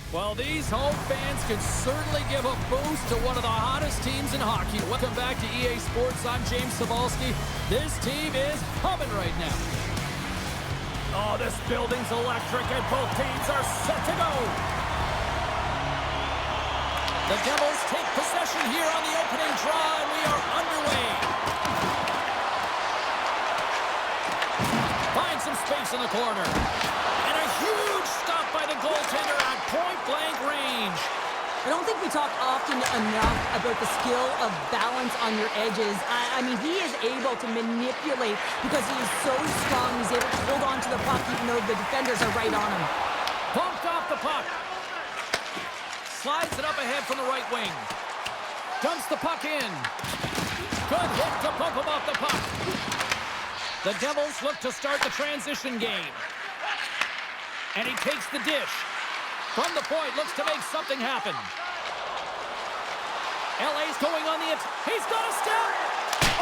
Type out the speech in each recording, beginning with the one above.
Well, these home fans can certainly give a boost to one of the hottest teams in hockey. Welcome back to EA Sports. I'm James Cybulski. This team is humming right now. Oh, this building's electric, and both teams are set to go. The Devils take possession here on the opening draw, and we are underway. Find some space in the corner. And a huge stop by the goaltender at point-blank range. I don't think we talk often enough about the skill of balance on your edges. I mean, he is able to manipulate because he is so strong. He's able to hold on to the puck even though the defenders are right on him. Bumped off the puck. Slides it up ahead from the right wing. Dumps the puck in. Good hit to bump him off the puck. The Devils look to start the transition game. And he takes the dish. From the point, looks to make something happen. LA's going on the... He's got a step!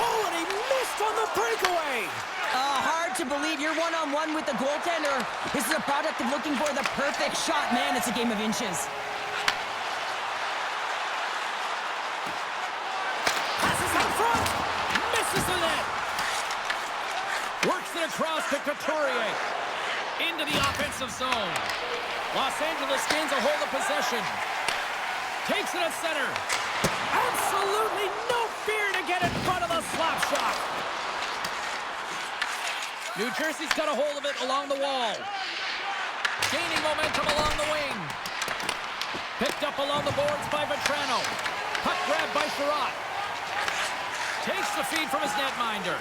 Oh, and he missed on the breakaway! Hard to believe you're one-on-one with the goaltender. This is a product of looking for the perfect shot. Man, it's a game of inches. Passes out front! Misses the net! Works it across to Couturier. Into the offensive zone. Los Angeles gains a hold of possession. Takes it at center. Absolutely no fear to get in front of the slap shot. New Jersey's got a hold of it along the wall. Gaining momentum along the wing. Picked up along the boards by Vetrano. Puck grabbed by Sherratt. Takes the feed from his netminder.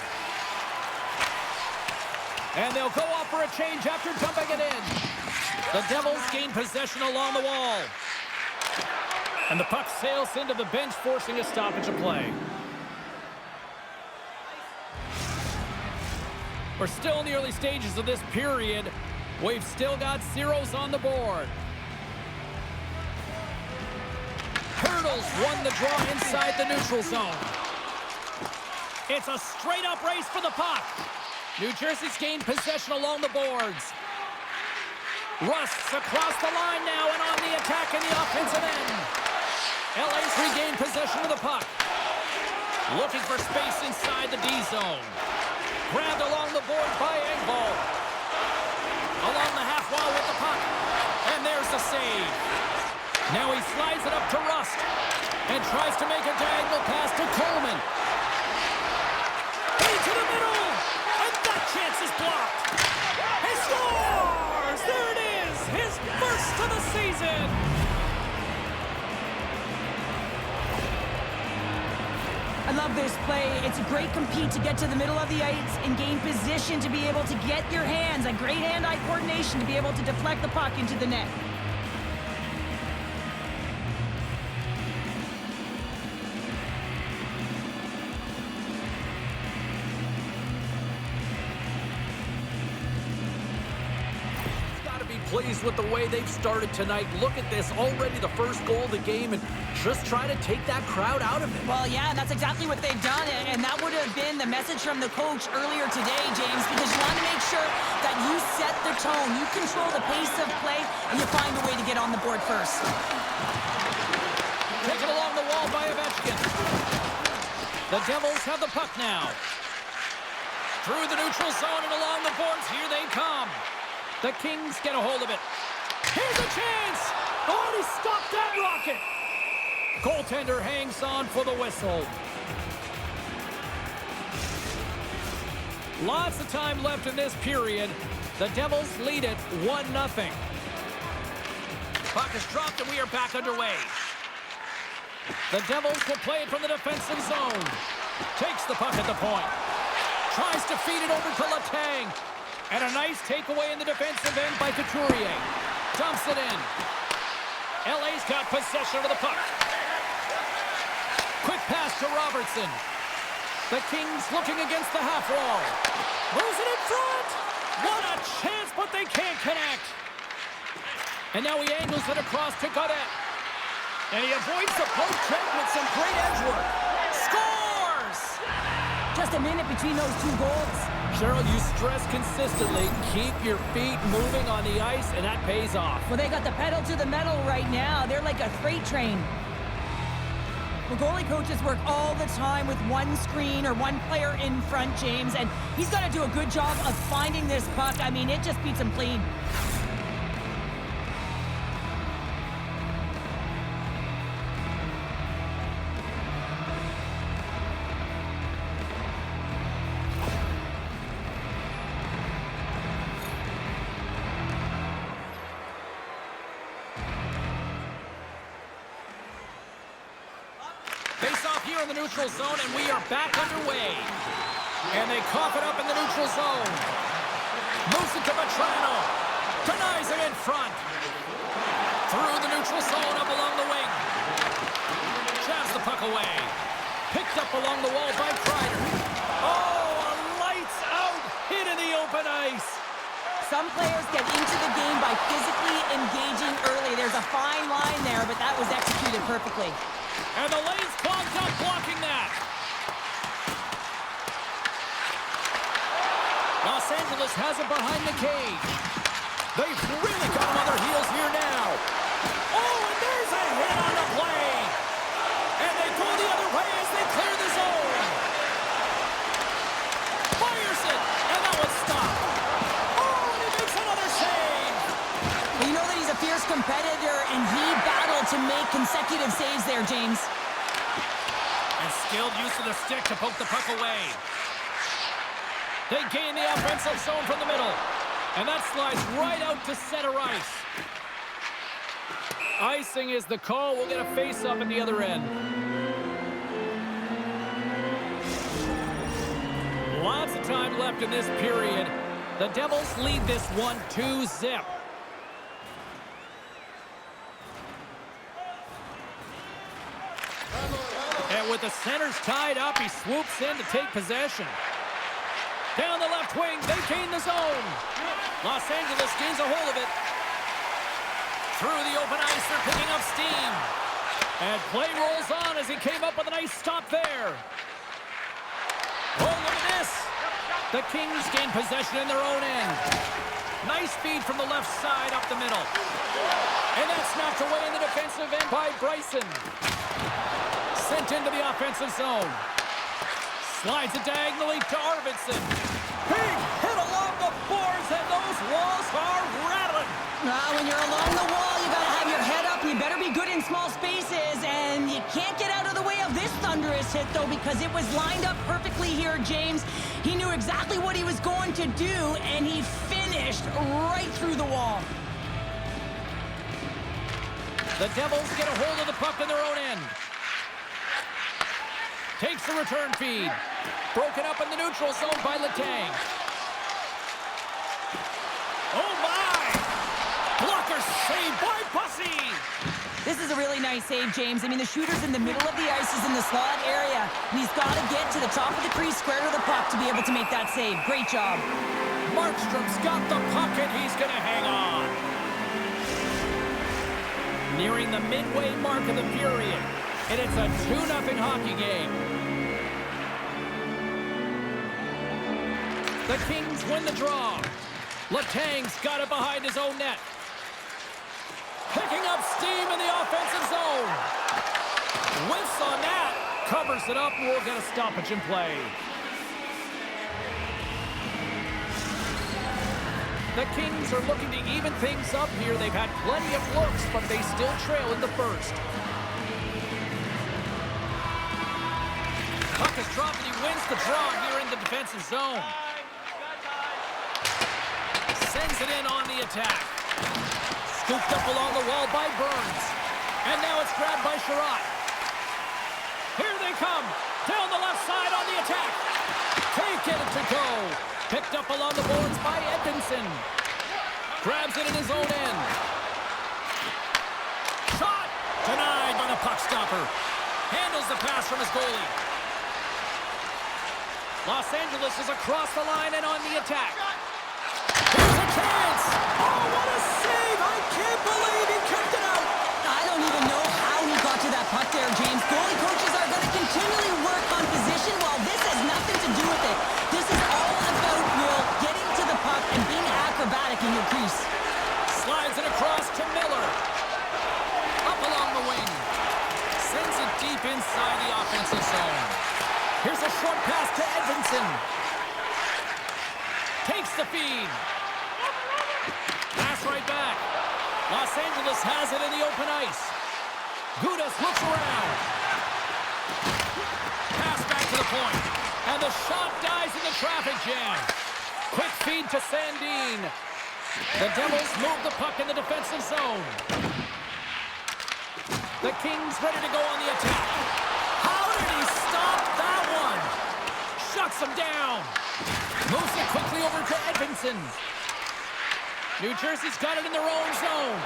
And they'll go off for a change after dumping it in. The Devils gain possession along the wall. And the puck sails into the bench, forcing a stoppage of play. We're still in the early stages of this period. We've still got zeros on the board. Hurdles won the draw inside the neutral zone. It's a straight-up race for the puck. New Jersey's gained possession along the boards. Rust's across the line now and on the attack in the offensive end. LA's regained possession of the puck. Looking for space inside the D zone. Grabbed along the board by Engvall. Along the half wall with the puck. And there's the save. Now he slides it up to Rust. And tries to make a diagonal pass to Coleman. Into the middle. Chance is blocked. He scores! There it is! His first of the season! I love this play. It's a great compete to get to the middle of the ice and gain position to be able to get your hands, a great hand-eye coordination to be able to deflect the puck into the net. Pleased with the way they've started tonight. Look at this, already the first goal of the game, and just try to take that crowd out of it. Well, yeah, that's exactly what they've done, and that would have been the message from the coach earlier today, James, because you want to make sure that you set the tone, you control the pace of play, and you find a way to get on the board first. Taken along the wall by Ovechkin. The Devils have the puck now. Through the neutral zone and along the boards, here they come. The Kings get a hold of it. Here's a chance! Oh, he stopped that rocket! Goaltender hangs on for the whistle. Lots of time left in this period. The Devils lead it 1-0. Puck is dropped and we are back underway. The Devils will play it from the defensive zone. Takes the puck at the point. Tries to feed it over to Letang. And a nice takeaway in the defensive end by Couturier. Dumps it in. LA's got possession of the puck. Quick pass to Robertson. The Kings looking against the half wall. Moves it in front. What a chance, but they can't connect. And now he angles it across to Gaudette. And he avoids the poke check with some great edge work. Scores! Just a minute between those two goals. Cheryl, you stress consistently, keep your feet moving on the ice, and that pays off. Well, they got the pedal to the metal right now. They're like a freight train. Well, goalie coaches work all the time with one screen or one player in front, James, and he's got to do a good job of finding this puck. I mean, it just beats him clean. Here in the neutral zone, and we are back underway. And they cough it up in the neutral zone. Moves it to Vetrano. Denies it in front. Through the neutral zone, up along the wing. Jabs the puck away. Picked up along the wall by Kreider. Oh, a lights out hit in the open ice. Some players get into the game by physically engaging early. There's a fine line there, but that was executed perfectly. And the lane's clogged up, blocking that. Los Angeles has it behind the cage. They've really got them on their heels here now. Oh, and there's a hit on the play. And they go the other way as they clear the zone. Fires it, and that one's stopped. Oh, and he makes another save. Well, you know that he's a fierce competitor, and he battled to make consecutive saves there, James. And skilled use of the stick to poke the puck away. They gain the offensive zone from the middle. And that slides right out to center ice. Icing is the call. We'll get a face-up at the other end. Lots of time left in this period. The Devils lead this one 2-0. And with the centers tied up, he swoops in to take possession. Down the left wing, they gain the zone. Los Angeles gains a hold of it. Through the open ice, they're picking up steam. And play rolls on as he came up with a nice stop there. Oh, look at this. The Kings gain possession in their own end. Nice feed from the left side up the middle. And that's knocked away in the defensive end by Bryson. Sent into the offensive zone. Slides it diagonally to Arvidsson. Big hit along the boards, and those walls are rattling. When you're along the wall, you got to have your head up. You better be good in small spaces, and you can't get out of the way of this thunderous hit, though, because it was lined up perfectly here, James. He knew exactly what he was going to do, and he finished right through the wall. The Devils get a hold of the puck in their own end. Takes the return feed. Broken up in the neutral zone by Letang. Oh, my! Blocker save by Bussy! This is a really nice save, James. I mean, the shooter's in the middle of the ice, is in the slot area, and he's got to get to the top of the crease, square to the puck, to be able to make that save. Great job. Markstrom's got the puck, and he's going to hang on. Nearing the midway mark of the period, and it's a 2-0 hockey game. The Kings win the draw. Letang's got it behind his own net. Picking up steam in the offensive zone. Whiffs on that. Covers it up. We'll get a stoppage in play. The Kings are looking to even things up here. They've had plenty of looks, but they still trail in the first. Puck is dropped and he wins the draw here in the defensive zone. Sends it in on the attack. Scooped up along the wall by Burns. And now it's grabbed by Sherratt. Here they come. Down the left side on the attack. Can't get it to go. Picked up along the boards by Edmondson. Grabs it in his own end. Shot! Denied by the puck stopper. Handles the pass from his goalie. Los Angeles is across the line and on the attack. Here's a chance! Oh, what a save! I can't believe he kicked it out! I don't even know how he got to that puck there, James. Goalie coaches are going to continually work on position while this has nothing to offensive zone. Here's a short pass to Edvinson. Takes the feed. Pass right back. Los Angeles has it in the open ice. Gudas looks around. Pass back to the point. And the shot dies in the traffic jam. Quick feed to Sandin. The Devils move the puck in the defensive zone. The Kings ready to go on the attack. How did he stop that one? Shuts him down. Moves it quickly over to Edvinson. New Jersey's got it in their own zone.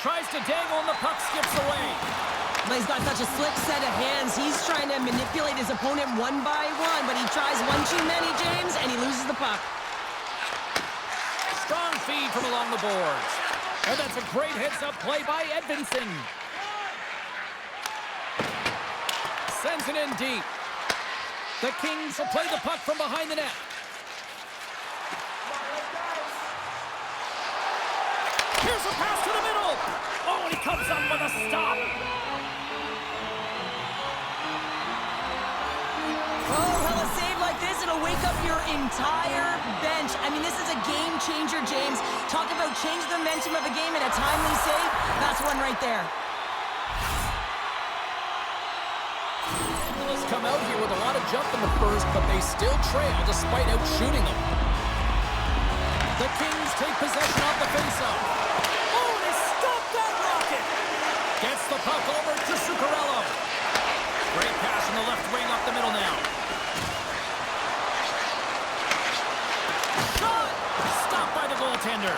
Tries to dangle and the puck skips away. But he's got such a slick set of hands. He's trying to manipulate his opponent one by one, but he tries one too many, James, and he loses the puck. Strong feed from along the boards. And that's a great heads-up play by Edvinson. Sends it in deep. The Kings will play the puck from behind the net. Here's a pass to the middle. Oh, and he comes up with a stop. Oh, well, a save like this, it'll wake up your entire bench. I mean, this is a game changer, James. Talk about change the momentum of a game in a timely save. That's one right there. Let's come out here with a lot of jump in the first, but they still trail despite out shooting them. The Kings take possession off the faceoff. Oh, they stopped that rocket! Gets the puck over to Zuccarello. Great pass from the left wing up the middle now. Shot! Stopped by the goaltender.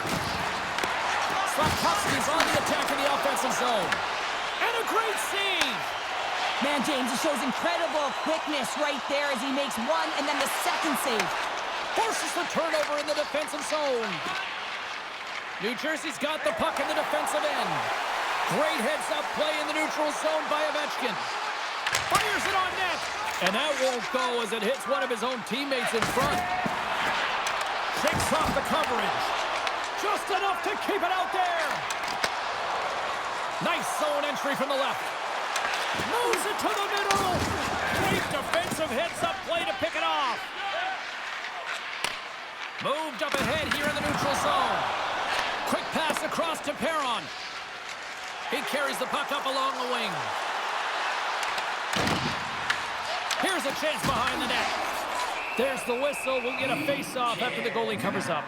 Slafkovsky's on the attack in the offensive zone. And a great save! Man, James, it shows incredible quickness right there as he makes one and then the second save. Forces the turnover in the defensive zone. New Jersey's got the puck in the defensive end. Great heads-up play in the neutral zone by Ovechkin. Fires it on net. And that won't go as it hits one of his own teammates in front. Shakes off the coverage. Just enough to keep it out there. Nice zone entry from the left. Moves it to the middle. Great defensive heads-up play to pick it off. Moved up ahead here in the neutral zone. Quick pass across to Perron. He carries the puck up along the wing. Here's a chance behind the net. There's the whistle. We'll get a face-off after the goalie covers up.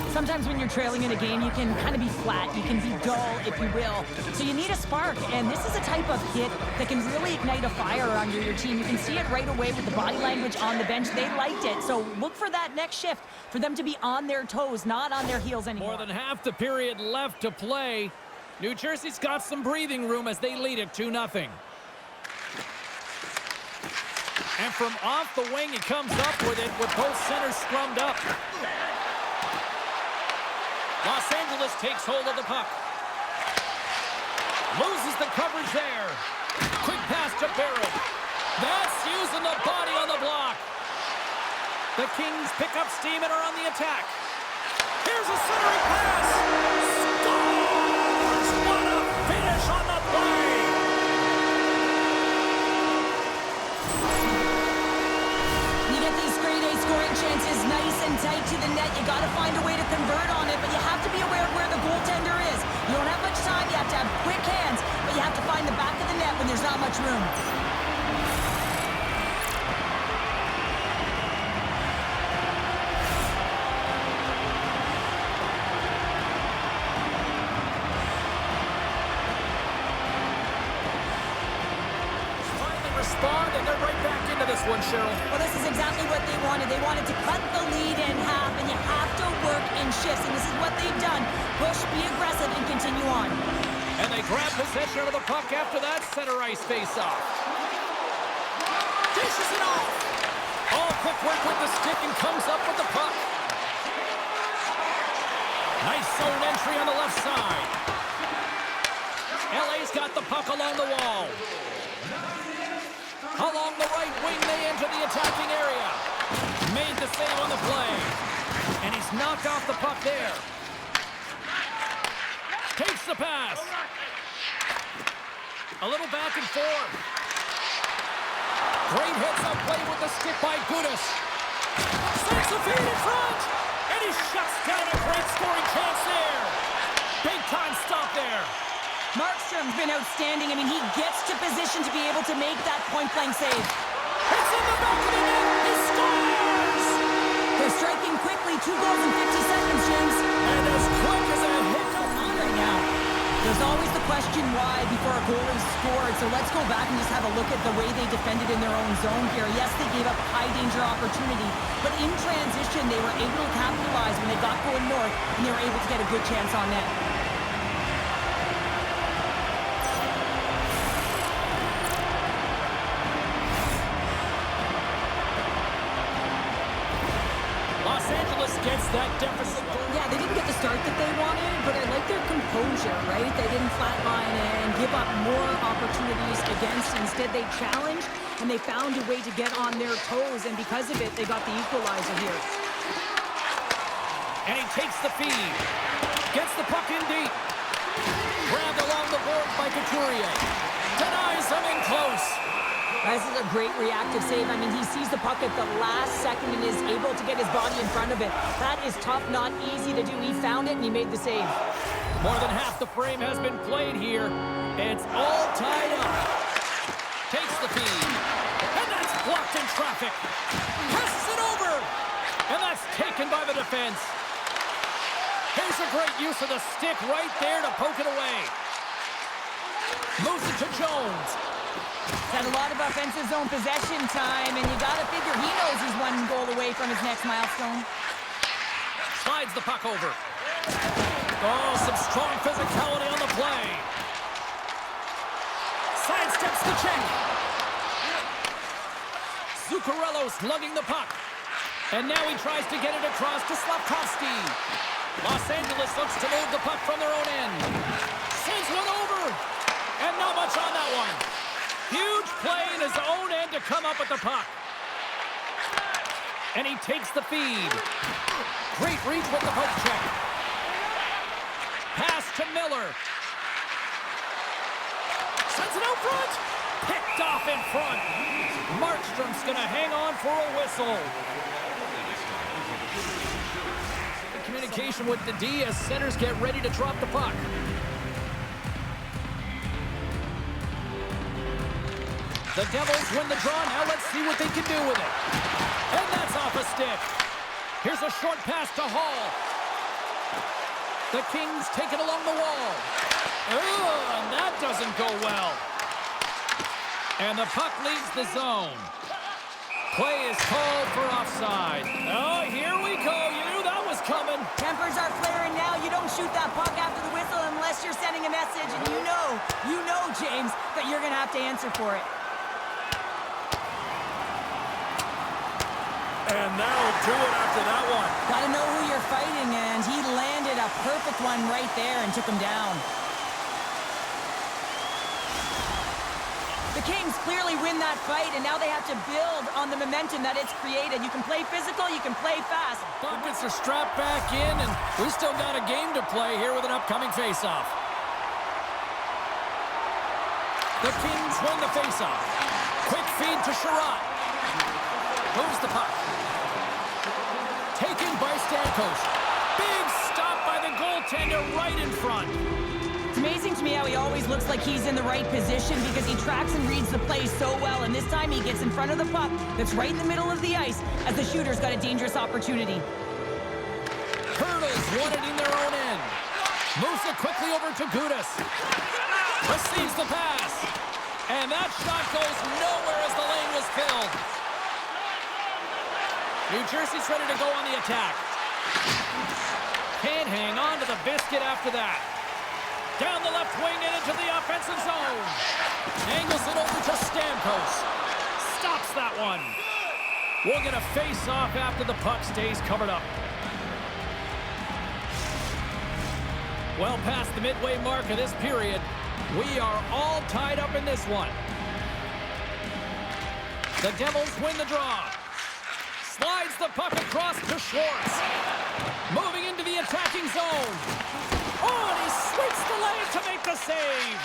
Sometimes when you're trailing in a game, you can kind of be flat. You can be dull, if you will. So you need a spark, and this is a type of hit that can really ignite a fire under your team. You can see it right away with the body language on the bench. They liked it, so look for that next shift, for them to be on their toes, not on their heels anymore. More than half the period left to play. New Jersey's got some breathing room as they lead it 2-0. And from off the wing, he comes up with it with both centers scrummed up. Los Angeles takes hold of the puck. Loses the coverage there. Quick pass to Barrett. That's using the body on the block. The Kings pick up steam and are on the attack. Here's a centering pass. Scores! What a finish on the play! You get these grade A scoring chances nice and tight to the net. You got to find a way to convert on it, but you have to be aware of where the goaltender is. You don't have much time. You have to have quick hands, but you have to find the back of the net when there's not much room. Respond, and they're right back into this one, Cheryl. Well, this is exactly what they wanted. They wanted to cut the lead in half, and you have to work in shifts, and this is what they've done. Push, be aggressive, and continue on. And they grab possession of the puck after that center ice face-off. Dishes it off. All quick work with the stick and comes up with the puck. Nice zone entry on the left side. LA's got the puck along the wall. Along the right wing, they enter the attacking area. Made the save on the play. And he's knocked off the puck there. Takes the pass. A little back and forth. Great hits on play with the stick by Gudas. Sends the feed in front. And he shuts down a great scoring chance there. Big time stop there. Markstrom's been outstanding. I mean, he gets to position to be able to make that point-blank save. It's in the back of the net. He scores! They're striking quickly. 2 goals in 50 seconds, James. And as quick as a hiccup On right now. There's always the question why before a goal is scored. So let's go back and just have a look at the way they defended in their own zone here. Yes, they gave up a high-danger opportunity, but in transition, they were able to capitalize when they got going north, and they were able to get a good chance on net. Los Angeles gets that deficit. Yeah, they didn't get the start that they wanted, but I like their composure, right? They didn't flatline and give up more opportunities against. Instead, they challenged, and they found a way to get on their toes, and because of it, they got the equalizer here. And he takes the feed. Gets the puck in deep. Grabbed along the boards by Couturier. Denies him in close. This is a great reactive save. I mean, he sees the puck at the last second and is able to get his body in front of it. That is tough, not easy to do. He found it, and he made the save. More than half the frame has been played here. It's all tied up. Takes the feed. And that's blocked in traffic. Passes it over. And that's taken by the defense. Here's a great use of the stick right there to poke it away. Moves it to Jones. He's had a lot of offensive zone possession time, and you got to figure he knows he's 1 goal away from his next milestone. Slides the puck over. Oh, some strong physicality on the play. Sidesteps the check. Zuccarello's lugging the puck. And now he tries to get it across to Slafkovsky. Los Angeles looks to move the puck from their own end. Sends one over. And not much on that one. Huge play in his own end to come up with the puck. And he takes the feed. Great reach with the poke check. Pass to Miller. Sends it out front. Picked off in front. Markstrom's going to hang on for a whistle. Communication with the D as centers get ready to drop the puck. The Devils win the draw. Now let's see what they can do with it. And that's off a stick. Here's a short pass to Hall. The Kings take it along the wall. Oh, and that doesn't go well. And the puck leaves the zone. Play is called for offside. Oh, here we go. You knew that was coming. Tempers are flaring now. You don't shoot that puck after the whistle unless you're sending a message, and you know, James, that you're going to have to answer for it. And that'll do it after that one. Got to know who you're fighting, and he landed a perfect one right there and took him down. The Kings clearly win that fight, and now they have to build on the momentum that it's created. You can play physical, you can play fast. Buckets are strapped back in, and we still got a game to play here with an upcoming faceoff. The Kings win the faceoff. Quick feed to Sherratt. Moves the puck. Taken by Stamkos. Big stop by the goaltender right in front. It's amazing to me how he always looks like he's in the right position because he tracks and reads the play so well, and this time he gets in front of the puck that's right in the middle of the ice as the shooter's got a dangerous opportunity. Hurdles won it in their own end. Moves it quickly over to Gudas. Receives the pass. And that shot goes nowhere as the lane was filled. New Jersey's ready to go on the attack. Can't hang on to the biscuit after that. Down the left wing and into the offensive zone. Angles it over to Stamkos. Stops that one. We'll get a face-off after the puck stays covered up. Well past the midway mark of this period, we are all tied up in this one. The Devils win the draw. Slides the puck across to Schwartz. Moving into the attacking zone. Oh, and he sweeps the leg to make the save.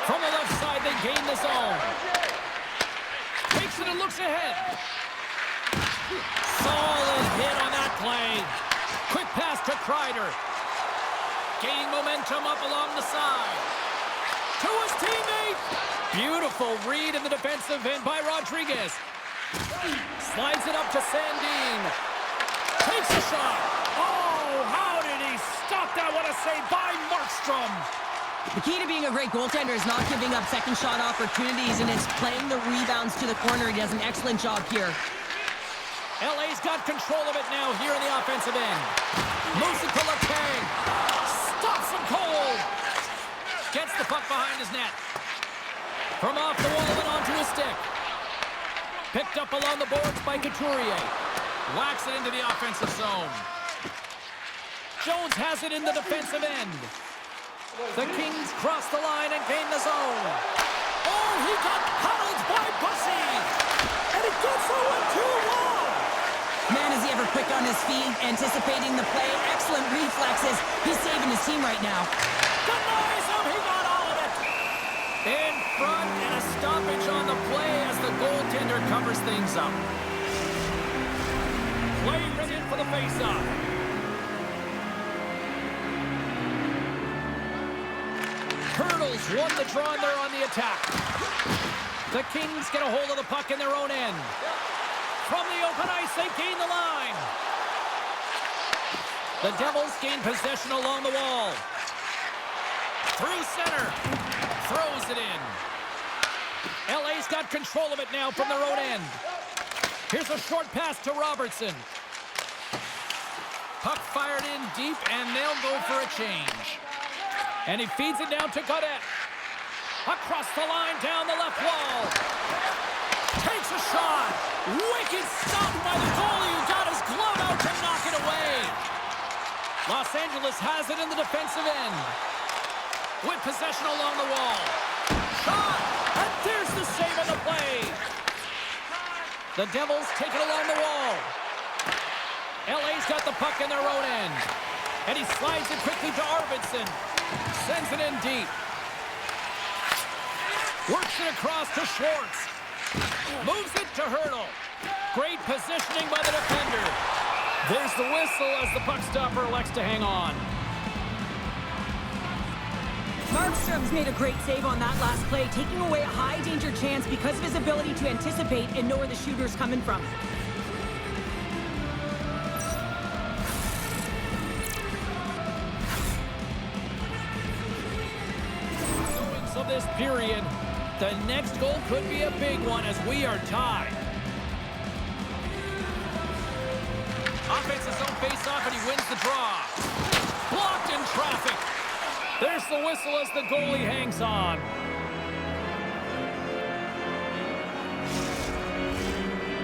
From the left side, they gain the zone. Takes it and looks ahead. Solid hit on that play. Quick pass to Kreider. Gaining momentum up along the side. To his teammate. Beautiful read in the defensive end by Rodriguez. Slides it up to Sandin. Takes a shot. Oh, how did he stop that? What a save by Markstrom. The key to being a great goaltender is not giving up second shot opportunities, and it's playing the rebounds to the corner. He does an excellent job here. LA's got control of it now here in the offensive end. Moves it to Letang. Stops him cold. Gets the puck behind his net. From off the wall and onto his stick. Picked up along the boards by Couturier. Whacks it into the offensive zone. Jones has it in the defensive end. The Kings cross the line and gain the zone. Oh, he got huddled by Bussy. And it gets over 2-1. Man, is he ever quick on his feet, anticipating the play. Excellent reflexes. He's saving his team right now. Denies him. He got all of it. In front and a stoppage on the play as the goaltender covers things up. Play in for the faceoff. Hurdles won the draw and they're on the attack. The Kings get a hold of the puck in their own end. From the open ice, they gain the line. The Devils gain possession along the wall. Through center. Throws it in. LA's got control of it now from their own end. Here's a short pass to Robertson. Puck fired in deep, and they'll go for a change. And he feeds it down to Gaudette. Across the line, down the left wall. Takes a shot. Wicked stop by the goalie who got his glove out to knock it away. Los Angeles has it in the defensive end. With possession along the wall. Shot! And there's the save on the play. The Devils take it along the wall. LA's got the puck in their own end. And he slides it quickly to Arvidsson. Sends it in deep. Works it across to Schwartz. Moves it to Hurdle. Great positioning by the defender. There's the whistle as the puck stopper elects to hang on. Markstrom's made a great save on that last play, taking away a high-danger chance because of his ability to anticipate and know where the shooter's coming from. Of this period, the next goal could be a big one as we are tied. Offensive zone face-off and he wins the draw. Blocked in traffic. There's the whistle as the goalie hangs on.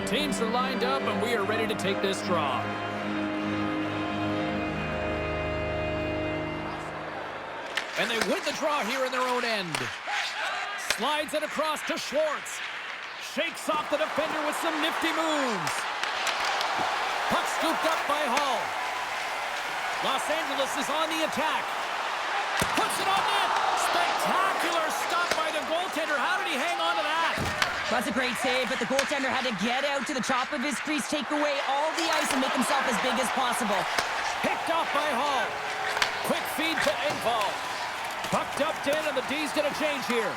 Teams are lined up and we are ready to take this draw. And they win the draw here in their own end. Slides it across to Schwartz. Shakes off the defender with some nifty moves. Puck scooped up by Hall. Los Angeles is on the attack. Puts it on net. Spectacular stop by the goaltender. How did he hang on to that? That's a great save, but the goaltender had to get out to the top of his crease, take away all the ice, and make himself as big as possible. Picked off by Hall. Quick feed to Engvall. Pucked up 10, and the D's going to change here.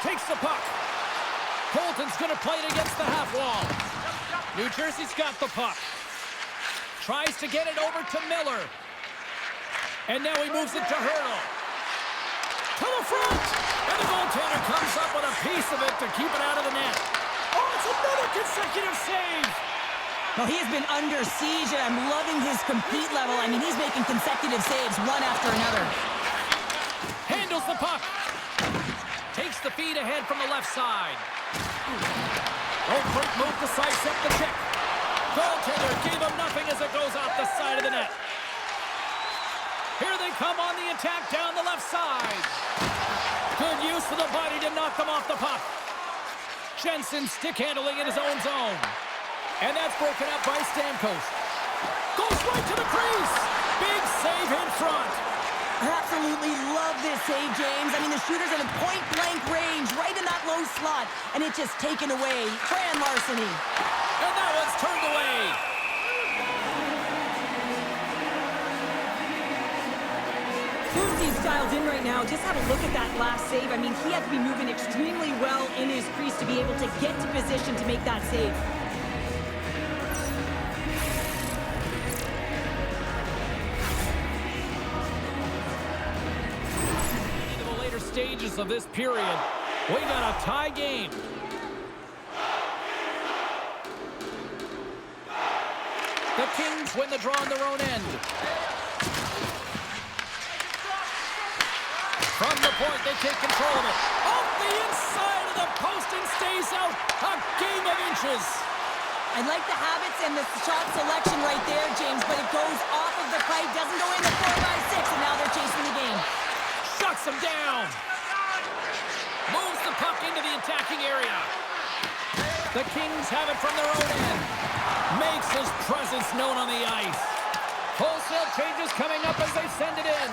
Takes the puck. Colton's going to play it against the half wall. New Jersey's got the puck. Tries to get it over to Miller. And now he moves it to Hurdle. To the front! And the goaltender comes up with a piece of it to keep it out of the net. Oh, it's another consecutive save! Well, he has been under siege, and I'm loving his compete level. I mean, he's making consecutive saves, one after another. Handles the puck. Takes the feed ahead from the left side. Oh, great move to sidestep the check. Goaltender gave him nothing as it goes off the side of the net. Here they come on the attack down the left side. Good use of the body to knock them off the puck. Jensen stick handling in his own zone. And that's broken up by Stamkos. Goes right to the crease. front. I absolutely love this save, James. I mean, the shooter's in a point-blank range, right in that low slot, and it's just taken away. Fran Larceny. And that one's turned away. He's dialed in right now. Just have a look at that last save. I mean, he had to be moving extremely well in his crease to be able to get to position to make that save. Into the later stages of this period, we got a tie game. The Kings win the draw on their own end. From the point, they take control of it. Off the inside of the post and stays out. A game of inches. I like the habits and the shot selection right there, James, but it goes off of the pipe, doesn't go in the 4x6, and now they're chasing the game. Shuts him down. Moves the puck into the attacking area. The Kings have it from their own end. Makes his presence known on the ice. Wholesale changes coming up as they send it in.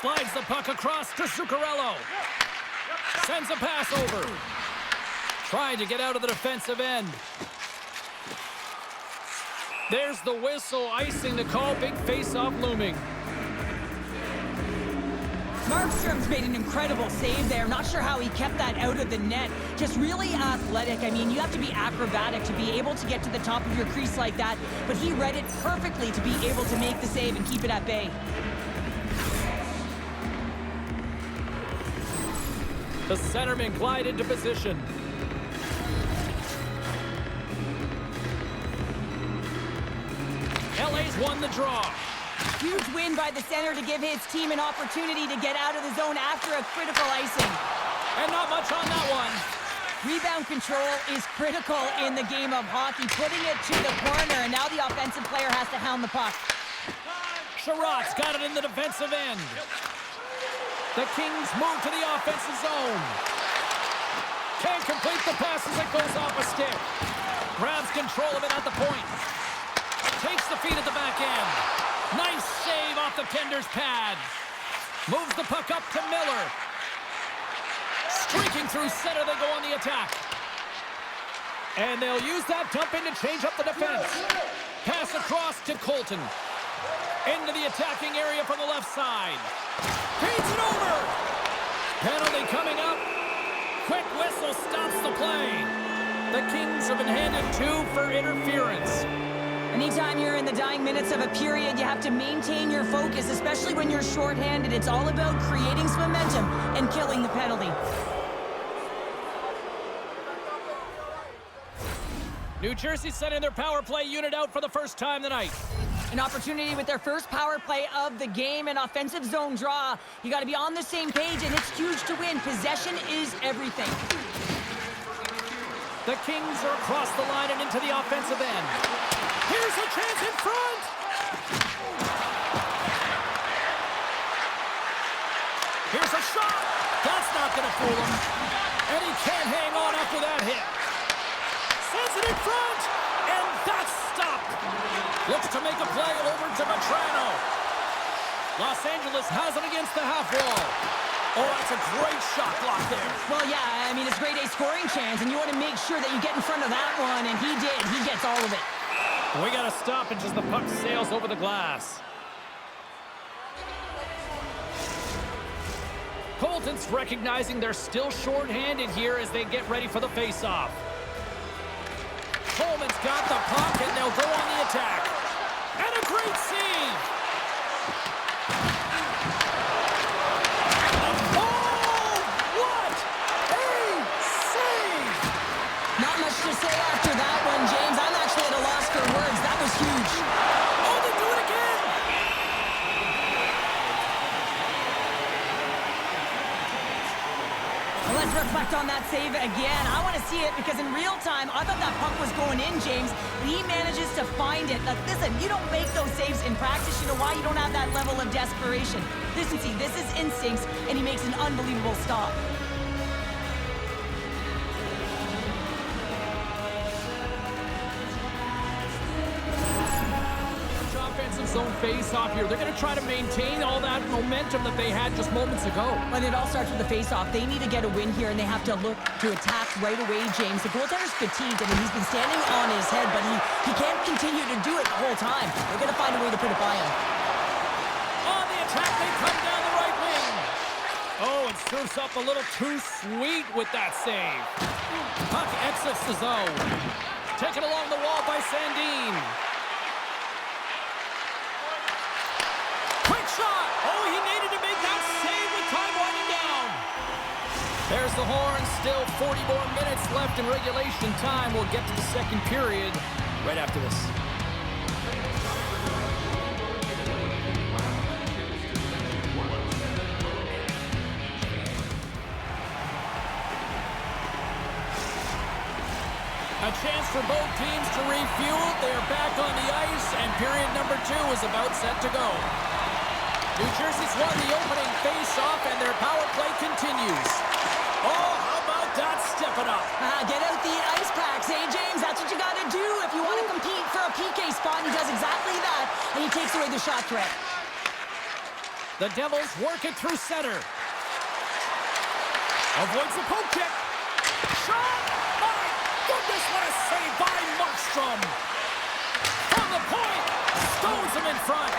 Slides the puck across to Zuccarello. Sends a pass over. Trying to get out of the defensive end. There's the whistle, icing the call. Big face-off looming. Markstrom's made an incredible save there. Not sure how he kept that out of the net. Just really athletic. I mean, you have to be acrobatic to be able to get to the top of your crease like that, but he read it perfectly to be able to make the save and keep it at bay. The centermen glide into position. LA's won the draw. Huge win by the center to give his team an opportunity to get out of the zone after a critical icing. And not much on that one. Rebound control is critical in the game of hockey, putting it to the corner, and now the offensive player has to hound the puck. Sherratt's got it in the defensive end. The Kings move to the offensive zone. Can't complete the pass as it goes off a stick. Grabs control of it at the point. Takes the feed at the back end. Nice save off the tender's pad. Moves the puck up to Miller. Streaking through center, they go on the attack. And they'll use that dump in to change up the defense. Pass across to Colton. Into the attacking area from the left side. Feeds it over. Penalty coming up. Quick whistle stops the play. The Kings have been handed 2 for interference. Anytime you're in the dying minutes of a period, you have to maintain your focus, especially when you're shorthanded. It's all about creating some momentum and killing the penalty. New Jersey sending their power play unit out for the first time tonight. An opportunity with their first power play of the game, an offensive zone draw. You got to be on the same page, and it's huge to win. Possession is everything. The Kings are across the line and into the offensive end. Here's a chance in front! Here's a shot! That's not going to fool him. And he can't hang on after that hit. Sends it in front! And that's stopped! Looks to make a play over to Vetrano. Los Angeles has it against the half wall. Oh, that's a great shot block there. Well, yeah, I mean, it's grade A scoring chance, and you want to make sure that you get in front of that one, and he did. He gets all of it. We got to stop it as the puck sails over the glass. Colton's recognizing they're still short-handed here as they get ready for the face-off. Coleman's got the puck, and they'll go on the attack. And a great save! Oh, what a save! Not much to say after that one, James. I'm actually at a loss for words. That was huge. Oh, they do it again! Well, let's reflect on that save again. I want to see it because in real time, I thought that puck was going in, James. He manages to find it. Like, listen, you don't make those saves in practice. You know why? You don't have that level of desperation. This is instincts, and he makes an unbelievable stop. Offensive zone face-off here. They're going to try to maintain all that momentum that they had just moments ago. But it all starts with the face-off. They need to get a win here, and they have to look to attack right away, James. The goaltender's fatigued. I mean, he's been standing on his head, but he can't continue to do it the whole time. They're going to find a way to put it by him. On the attack, they come down the right wing. Oh, and serves up a little too sweet with that save. Puck exits the zone. Taken along the wall by Sandin. Quick shot! Oh, he needed to make that save with time winding down. There's the horn. Still 40 more minutes left in regulation time. We'll get to the second period right after this. A chance for both teams to refuel. They're back on the ice, and period number 2 is about set to go. New Jersey's won the opening face-off, and their power play continues. Oh, how about that? Step it up. Get out the ice packs, hey, James? That's what you got to do if you want to compete for a PK spot. He does exactly that, and he takes away the shot threat. The Devils work it through center. Avoids the poke check. Shot! My goodness, what a save by Markstrom! From the point, stones him in front.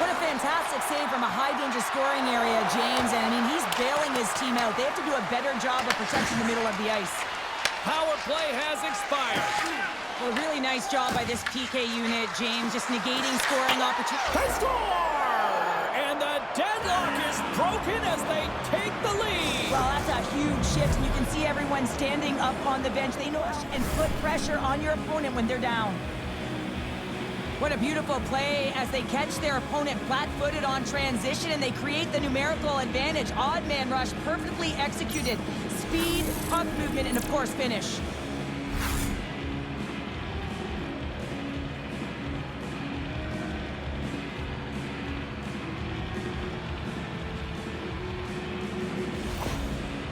What a fantastic save from a high-danger scoring area, James. And, I mean, he's bailing his team out. They have to do a better job of protecting the middle of the ice. Power play has expired. Well, a really nice job by this PK unit, James, just negating scoring opportunities. They score! And the deadlock is broken as they take the lead. Well, that's a huge shift, and you can see everyone standing up on the bench. They know and put pressure on your opponent when they're down. What a beautiful play as they catch their opponent flat-footed on transition, and they create the numerical advantage. Odd man rush, perfectly executed. Speed, puck movement, and of course, finish.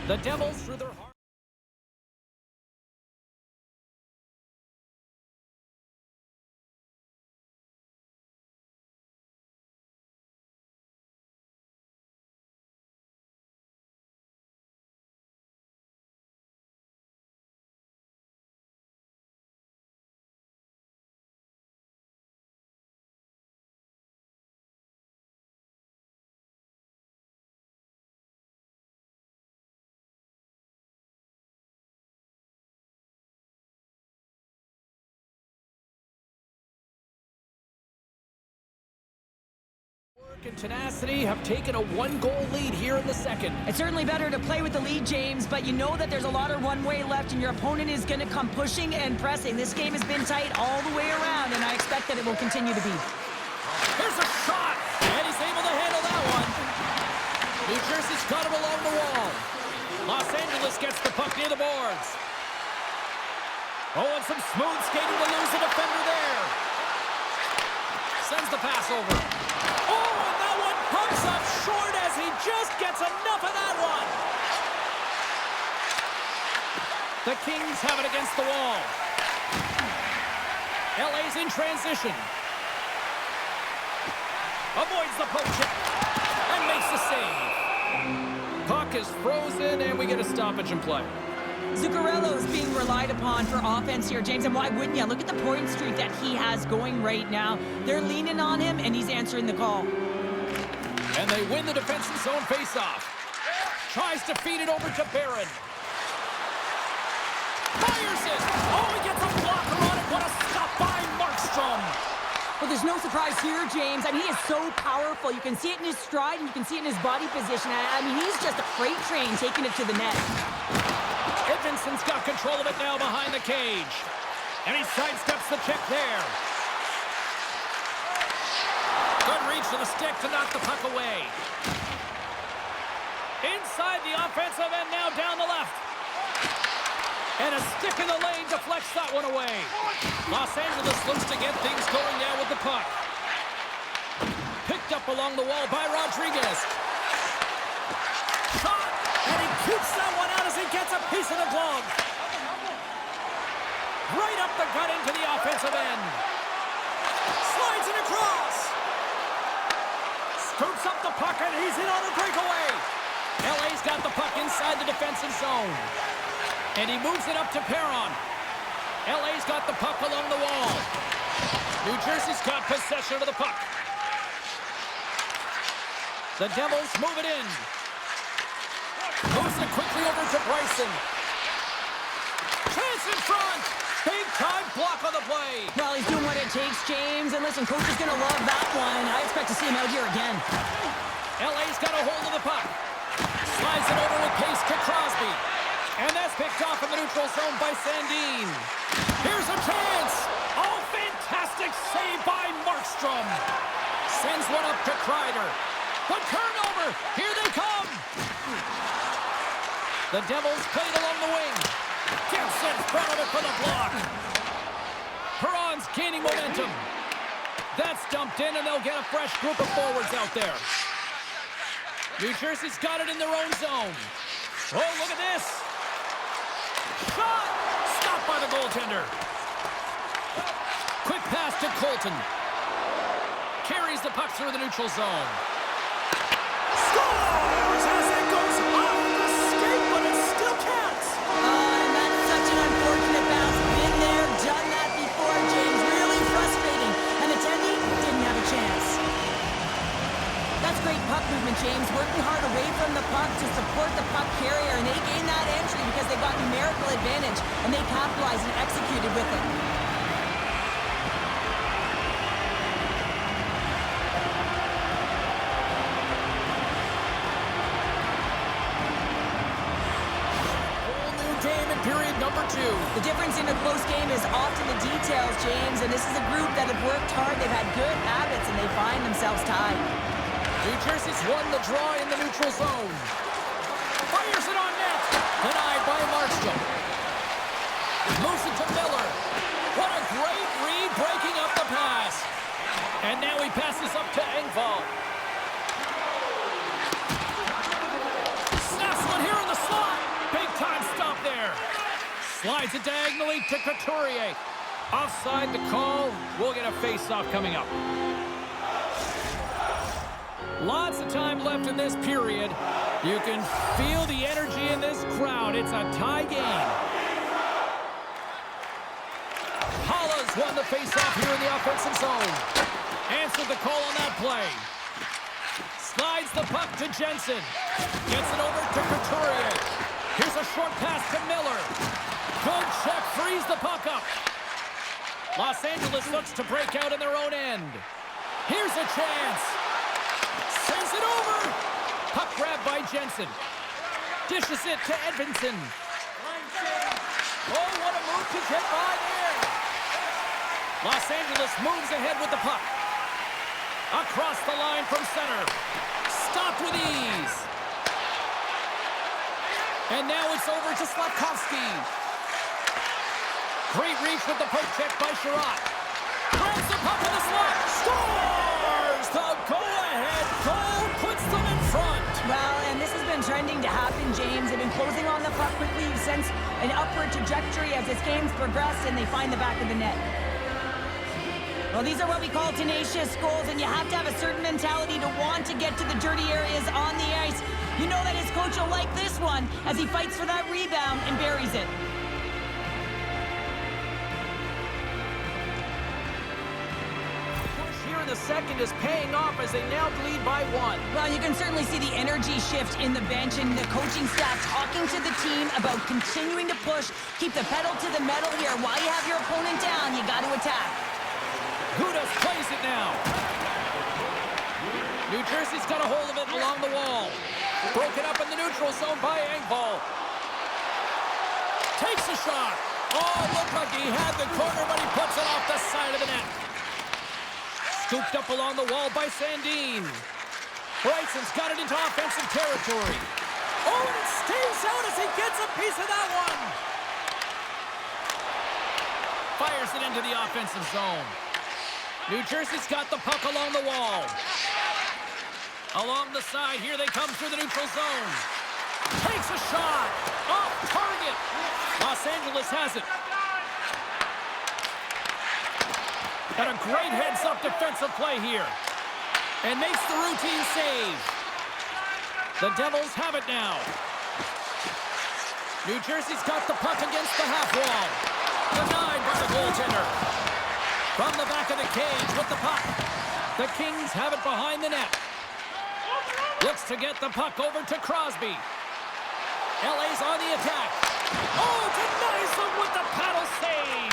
The Devils through their heart. And tenacity have taken a one-goal lead here in the second. It's certainly better to play with the lead, James, but you know that there's a lot of runway left, and your opponent is going to come pushing and pressing. This game has been tight all the way around, and I expect that it will continue to be. Here's a shot, and he's able to handle that one. New Jersey's got him along the wall. Los Angeles gets the puck near the boards. Oh, and some smooth skating to lose the defender there. Sends the pass over. Oh, and that one pumps up short as he just gets enough of that one. The Kings have it against the wall. LA's in transition. Avoids the poke check and makes the save. Puck is frozen, and we get a stoppage in play. Zuccarello is being relied upon for offense here, James, and why wouldn't you? Look at the point streak that he has going right now. They're leaning on him, and he's answering the call. And they win the defensive zone faceoff. Tries to feed it over to Barron. Fires it! Oh, he gets a blocker on it. What a stop by Markstrom! Well, there's no surprise here, James. I mean, he is so powerful. You can see it in his stride, and you can see it in his body position. I mean, he's just a freight train taking it to the net. Edmondson's got control of it now behind the cage. And he sidesteps the check there. Good reach to the stick to knock the puck away. Inside the offensive end now down the left. And a stick in the lane deflects that one away. Los Angeles looks to get things going now with the puck. Picked up along the wall by Rodriguez. Shot! And he keeps that one out as he gets a piece of the glove. Right up the gut into the offensive end. Slides it across. Scoops up the puck, and he's in on a breakaway. LA's got the puck inside the defensive zone. And he moves it up to Perron. LA's got the puck along the wall. New Jersey's got possession of the puck. The Devils move it in. Moves it quickly over to Bryson. Chance in front. Big time block on the play. Well, he's doing what it takes, James. And listen, coach is going to love that one. I expect to see him out here again. LA's got a hold of the puck. Slides it over with pace to Crosby. And that's picked off in the neutral zone by Sandin. Here's a chance. Oh, fantastic save by Markstrom. Sends one up to Kreider. The turnover. Here they come. The Devils played along the wing. Gets in front of it for the block. Perron's gaining momentum. That's dumped in, and they'll get a fresh group of forwards out there. New Jersey's got it in their own zone. Oh, look at this. Shot! Stopped by the goaltender. Quick pass to Colton. Carries the puck through the neutral zone. Scores as it goes off the skate, but it still counts. And that's such an unfortunate bounce. Been there, done that before, James. Really frustrating. And Attendee didn't have a chance. That's great puck movement, James. Working hard away from the puck to support the puck carrier, and they gained that entry because they got numerical advantage, and they capitalized and executed with it. Whole new game in period number 2. The difference in a close game is often the details, James, and this is a group that have worked hard. They've had good habits, and they find themselves tied. New Jersey's won the draw in the neutral zone. Fires it on net. Denied by Markstrom. Moves it to Miller. What a great read, breaking up the pass. And now he passes up to Engvall. Snaps one here in the slot. Big time stop there. Slides it diagonally to Couturier. Offside the call. We'll get a face-off coming up. Lots of time left in this period. You can feel the energy in this crowd. It's a tie game. Holla's won the faceoff here in the offensive zone. Answered the call on that play. Slides the puck to Jensen. Gets it over to Couturier. Here's a short pass to Miller. Good check, frees the puck up. Los Angeles looks to break out in their own end. Here's a chance. Sends it over. Puck grab by Jensen. Dishes it to Edvinsson. Oh, what a move to get by there. Los Angeles moves ahead with the puck. Across the line from center. Stopped with ease. And now it's over to Slavkovsky. Great reach with the poke check by Sherratt. Grabs the puck in the slot. Scores! The go-ahead goal puts them in front. Well, and this has been trending to happen, James. They've been closing on the puck quickly. You've sensed an upward trajectory as this game's progressed, and they find the back of the net. Well, these are what we call tenacious goals, and you have to have a certain mentality to want to get to the dirty areas on the ice. You know that his coach will like this one as he fights for that rebound and buries it. Here in the second is paying off as they now lead by 1. Well, you can certainly see the energy shift in the bench and the coaching staff talking to the team about continuing to push, keep the pedal to the metal here. While you have your opponent down, you got to attack. Gudas plays it now. New Jersey's got a hold of it along the wall. Broken up in the neutral zone by Engvall. Takes a shot. Oh, looked like he had the corner, but he puts it off the side of the net. Scooped up along the wall by Sandin. Bryson's got it into offensive territory. Oh, and it stays out as he gets a piece of that one. Fires it into the offensive zone. New Jersey's got the puck along the wall. Along the side, here they come through the neutral zone. Takes a shot. Off target. Los Angeles has it. Got a great heads-up defensive play here. and makes the routine save. The Devils have it now. New Jersey's got the puck against the half wall. Denied by the goaltender. From the back of the cage with the puck. The Kings have it behind the net. Looks to get the puck over to Crosby. LA's on the attack. Oh, denies them with the paddle save.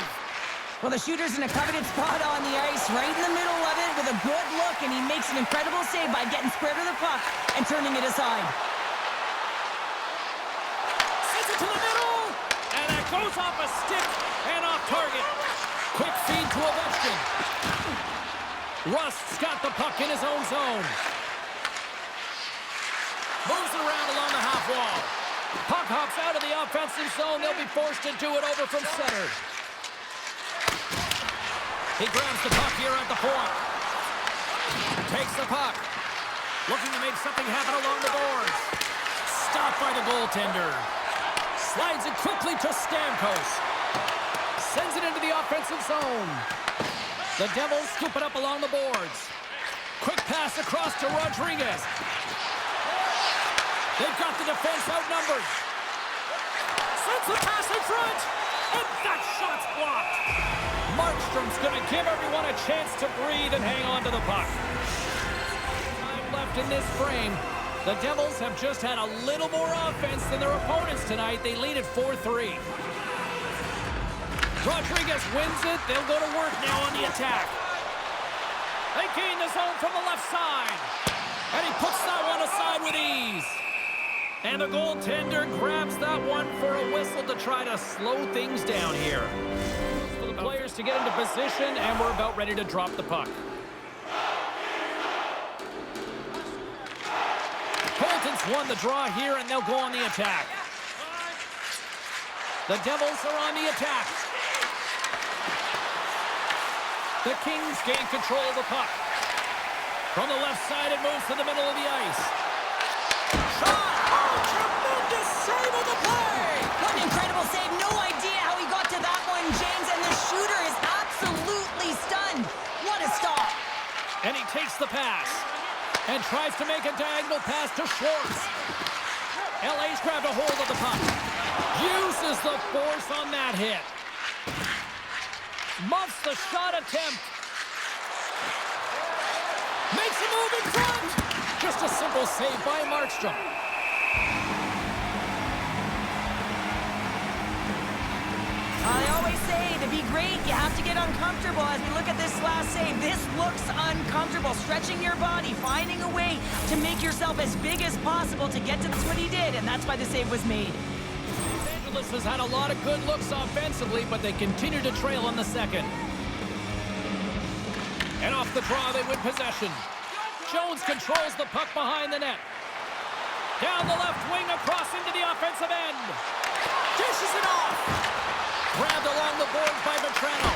Well, the shooter's in a coveted spot on the ice, right in the middle of it with a good look, and he makes an incredible save by getting square to the puck and turning it aside. Sends it to the middle, and that goes off a stick and off target. Quick feed to Ovechkin. Rust's got the puck in his own zone. Moves it around along the half wall. Puck hops out of the offensive zone. They'll be forced to do it over from center. He grabs the puck here at the point. Takes the puck. Looking to make something happen along the boards. Stopped by the goaltender. Slides it quickly to Stamkos. Sends it into the offensive zone. The Devils scoop it up along the boards. Quick pass across to Rodriguez. They've got the defense outnumbered. Sends the pass in front. And that shot's blocked. Markstrom's going to give everyone a chance to breathe and hang on to the puck. Time left in this frame. The Devils have just had a little more offense than their opponents tonight. They lead at 4-3. Rodriguez wins it. They'll go to work now on the attack. They gain the zone from the left side. And he puts that one aside with ease. And the goaltender grabs that one for a whistle to try to slow things down here. For the players to get into position, and we're about ready to drop the puck. Colton's won the draw here, and they'll go on the attack. The Devils are on the attack. The Kings gain control of the puck. From the left side, it moves to the middle of the ice. Shot! Oh, tremendous save of the play! What an incredible save. No idea how he got to that one, James, and the shooter is absolutely stunned. What a stop. And he takes the pass and tries to make a diagonal pass to Schwartz. LA's grabbed a hold of the puck. Uses the force on that hit. Muffs the shot attempt. Makes a move in front. Just a simple save by Markstrom. I always say, to be great, you have to get uncomfortable. As we look at this last save, this looks uncomfortable. Stretching your body, finding a way to make yourself as big as possible to get to this, what he did, and that's why the save was made. Los Angeles has had a lot of good looks offensively, but they continue to trail in the second. And off the draw, they win possession. Jones controls the puck behind the net. Down the left wing, across into the offensive end. Dishes it off. Grabbed along the boards by Vetrano.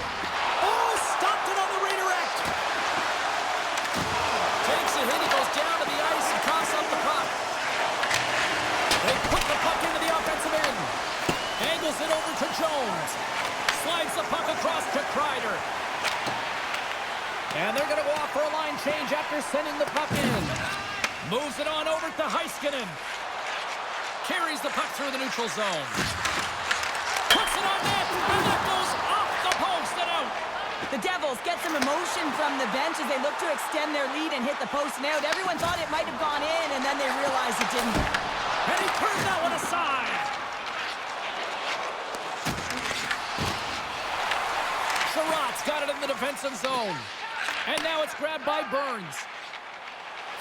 Oh, stopped it on the redirect. Takes a hit, he goes down to the ice and coughs up the puck. They put the puck into the offensive end. Angles it over to Jones. Slides the puck across to Kreider. And they're going to go off for a line change after sending the puck in. Moves it on over to Heiskanen. Carries the puck through the neutral zone. Puts it on net, and that goes off the post and out. The Devils get some emotion from the bench as they look to extend their lead and hit the post and out. Everyone thought it might have gone in, and then they realized it didn't. And he turned that one aside. Sherratt's got it in the defensive zone. And now it's grabbed by Burns.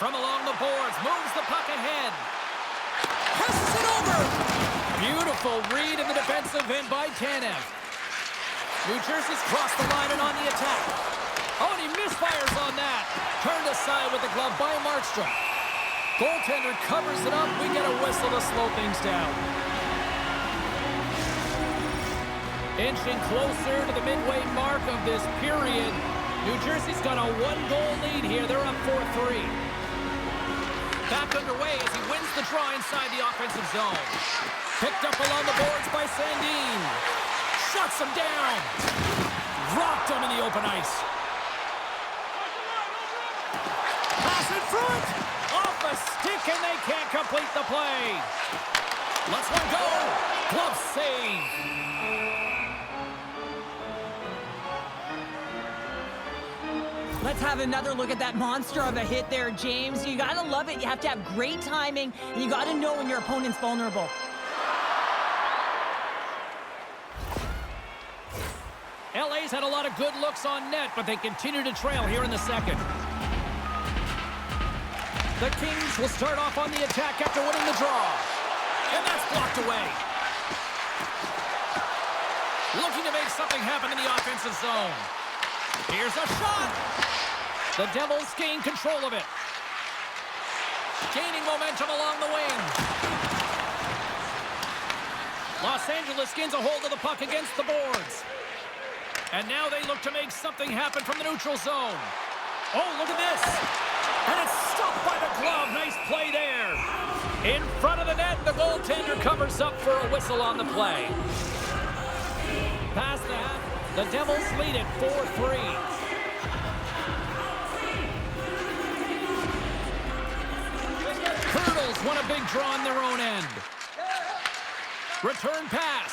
From along the boards, moves the puck ahead. Passes it over. Beautiful read in the defensive end by Tanev. New Jersey's crossed the line and on the attack. Oh, and he misfires on that. Turned aside with the glove by Markstrom. Goaltender covers it up. We get a whistle to slow things down. Inching closer to the midway mark of this period. New Jersey's got a one-goal lead here. They're up 4-3. Back underway as he wins the draw inside the offensive zone. Picked up along the boards by Sandin. Shuts him down. Rocked him in the open ice. Pass front! Off the stick, and they can't complete the play. Let's one go. Glove save. Let's have another look at that monster of a hit there, James. You gotta love it. You have to have great timing, and you gotta know when your opponent's vulnerable. LA's had a lot of good looks on net, but they continue to trail here in the second. The Kings will start off on the attack after winning the draw. And that's blocked away. Looking to make something happen in the offensive zone. Here's a shot. The Devils gain control of it. Gaining momentum along the wing. Los Angeles gains a hold of the puck against the boards. And now they look to make something happen from the neutral zone. Oh, look at this. And it's stopped by the glove. Nice play there. In front of the net, the goaltender covers up for a whistle on the play. Past that, the Devils lead it 4-3. Hurdles won a big draw on their own end. Return pass.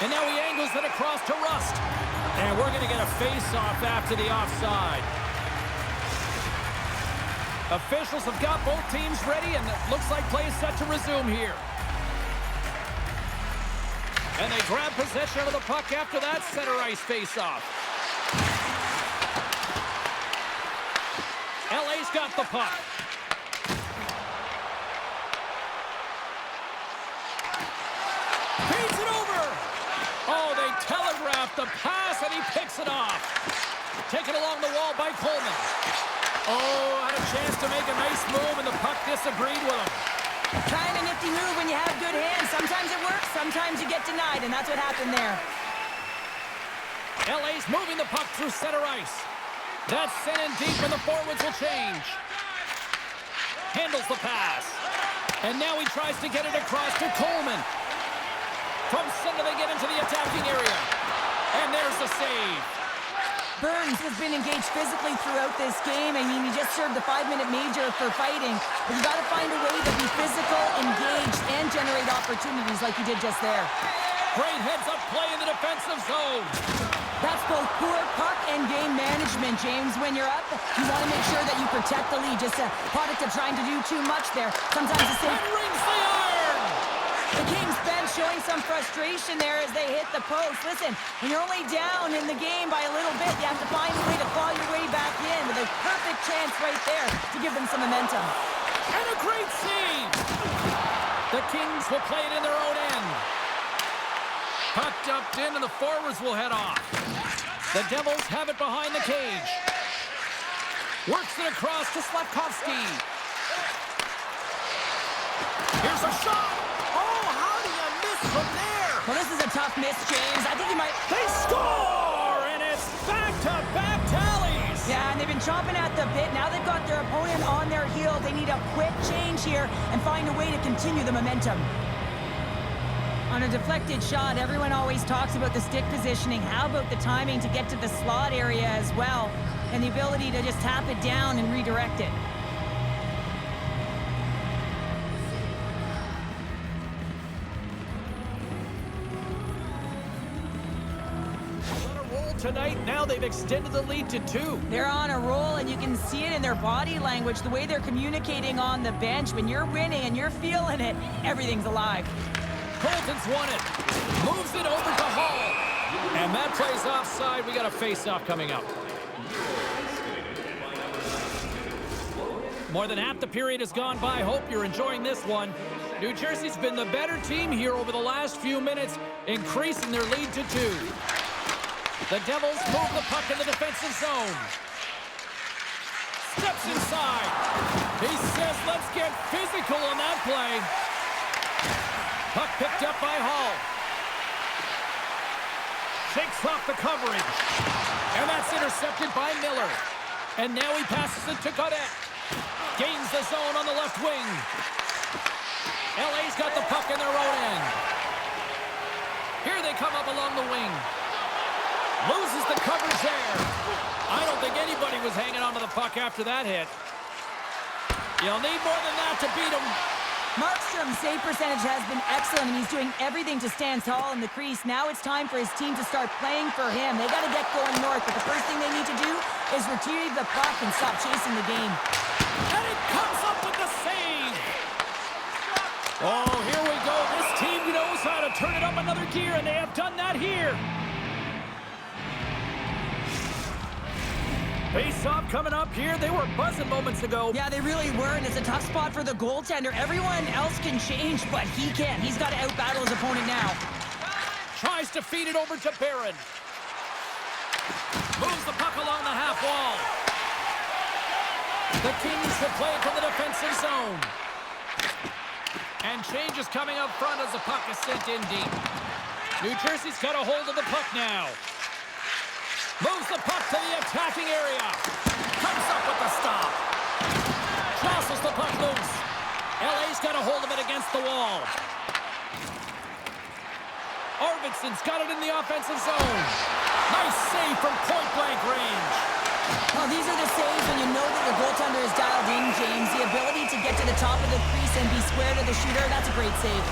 And now he angles it across to Rust. And we're going to get a face-off after the offside. Officials have got both teams ready, and it looks like play is set to resume here. And they grab possession of the puck after that center ice face-off. LA's got the puck. Feeds it over. Oh, they telegraphed the pass, and he picks it off. Taken along the wall by Coleman. Oh, had a chance to make a nice move, and the puck disagreed with him. Kind of nifty move when you have good hands. Sometimes it works, sometimes you get denied, and that's what happened there. LA's moving the puck through center ice. That's sent in deep, and the forwards will change. Handles the pass. And now he tries to get it across to Coleman. From center, they get into the attacking area. And there's the save. Burns has been engaged physically throughout this game. I mean, he just served the 5-minute major for fighting. But you got to find a way to be physical, engaged, and generate opportunities like he did just there. Great heads-up play in the defensive zone. That's both poor puck and game management, James. When you're up, you want to make sure that you protect the lead. Just a product of trying to do too much there. Sometimes the same. And rings the iron. The Kings bench showing some frustration there as they hit the post. Listen, when you're only down in the game by a little bit, you have to find a way to claw your way back in with a perfect chance right there to give them some momentum. And a great save. The Kings will play it in their own end. Puck dumped in, and the forwards will head off. The Devils have it behind the cage. Works it across to Slavkovsky. Here's a shot. Oh, how do you miss from there? Well, this is a tough miss, James. I think you might. They score, and it's back-to-back tallies. Yeah, and they've been chomping at the bit. Now they've got their opponent on their heels. They need a quick change here and find a way to continue the momentum. On a deflected shot, everyone always talks about the stick positioning. How about the timing to get to the slot area as well, and the ability to just tap it down and redirect it? Tonight, now they've extended the lead to 2. They're on a roll, and you can see it in their body language, the way they're communicating on the bench. When you're winning and you're feeling it, everything's alive. Colton's won it. Moves it over to Hall. And that play's offside. We got a face-off coming up. More than half the period has gone by. Hope you're enjoying this one. New Jersey's been the better team here over the last few minutes, increasing their lead to 2. The Devils move the puck in the defensive zone. Steps inside. He says, let's get physical on that play. Puck picked up by Hall. Shakes off the coverage. And that's intercepted by Miller. And now he passes it to Gaudette. Gains the zone on the left wing. LA's got the puck in their own end. Here they come up along the wing. Loses the coverage there. I don't think anybody was hanging onto the puck after that hit. You'll need more than that to beat him. Markstrom's save percentage has been excellent, and he's doing everything to stand tall in the crease. Now it's time for his team to start playing for him. They got to get going north, but the first thing they need to do is retrieve the puck and stop chasing the game. And it comes up with the save. Oh, here we go. This team knows how to turn it up another gear, and they have done that here. Face-off coming up here. They were buzzing moments ago. Yeah, they really were, and it's a tough spot for the goaltender. Everyone else can change, but he can't. He's got to out-battle his opponent now. Tries to feed it over to Barron. Moves the puck along the half wall. The Kings will play it to the defensive zone. And change is coming up front as the puck is sent in deep. New Jersey's got a hold of the puck now. Moves the puck to the attacking area. Comes up with the stop. Tosses the puck loose. LA's got a hold of it against the wall. Arvidsson's got it in the offensive zone. Nice save from point-blank range. Well, these are the saves when you know that your goaltender is dialed in, James. The ability to get to the top of the crease and be square to the shooter, that's a great save.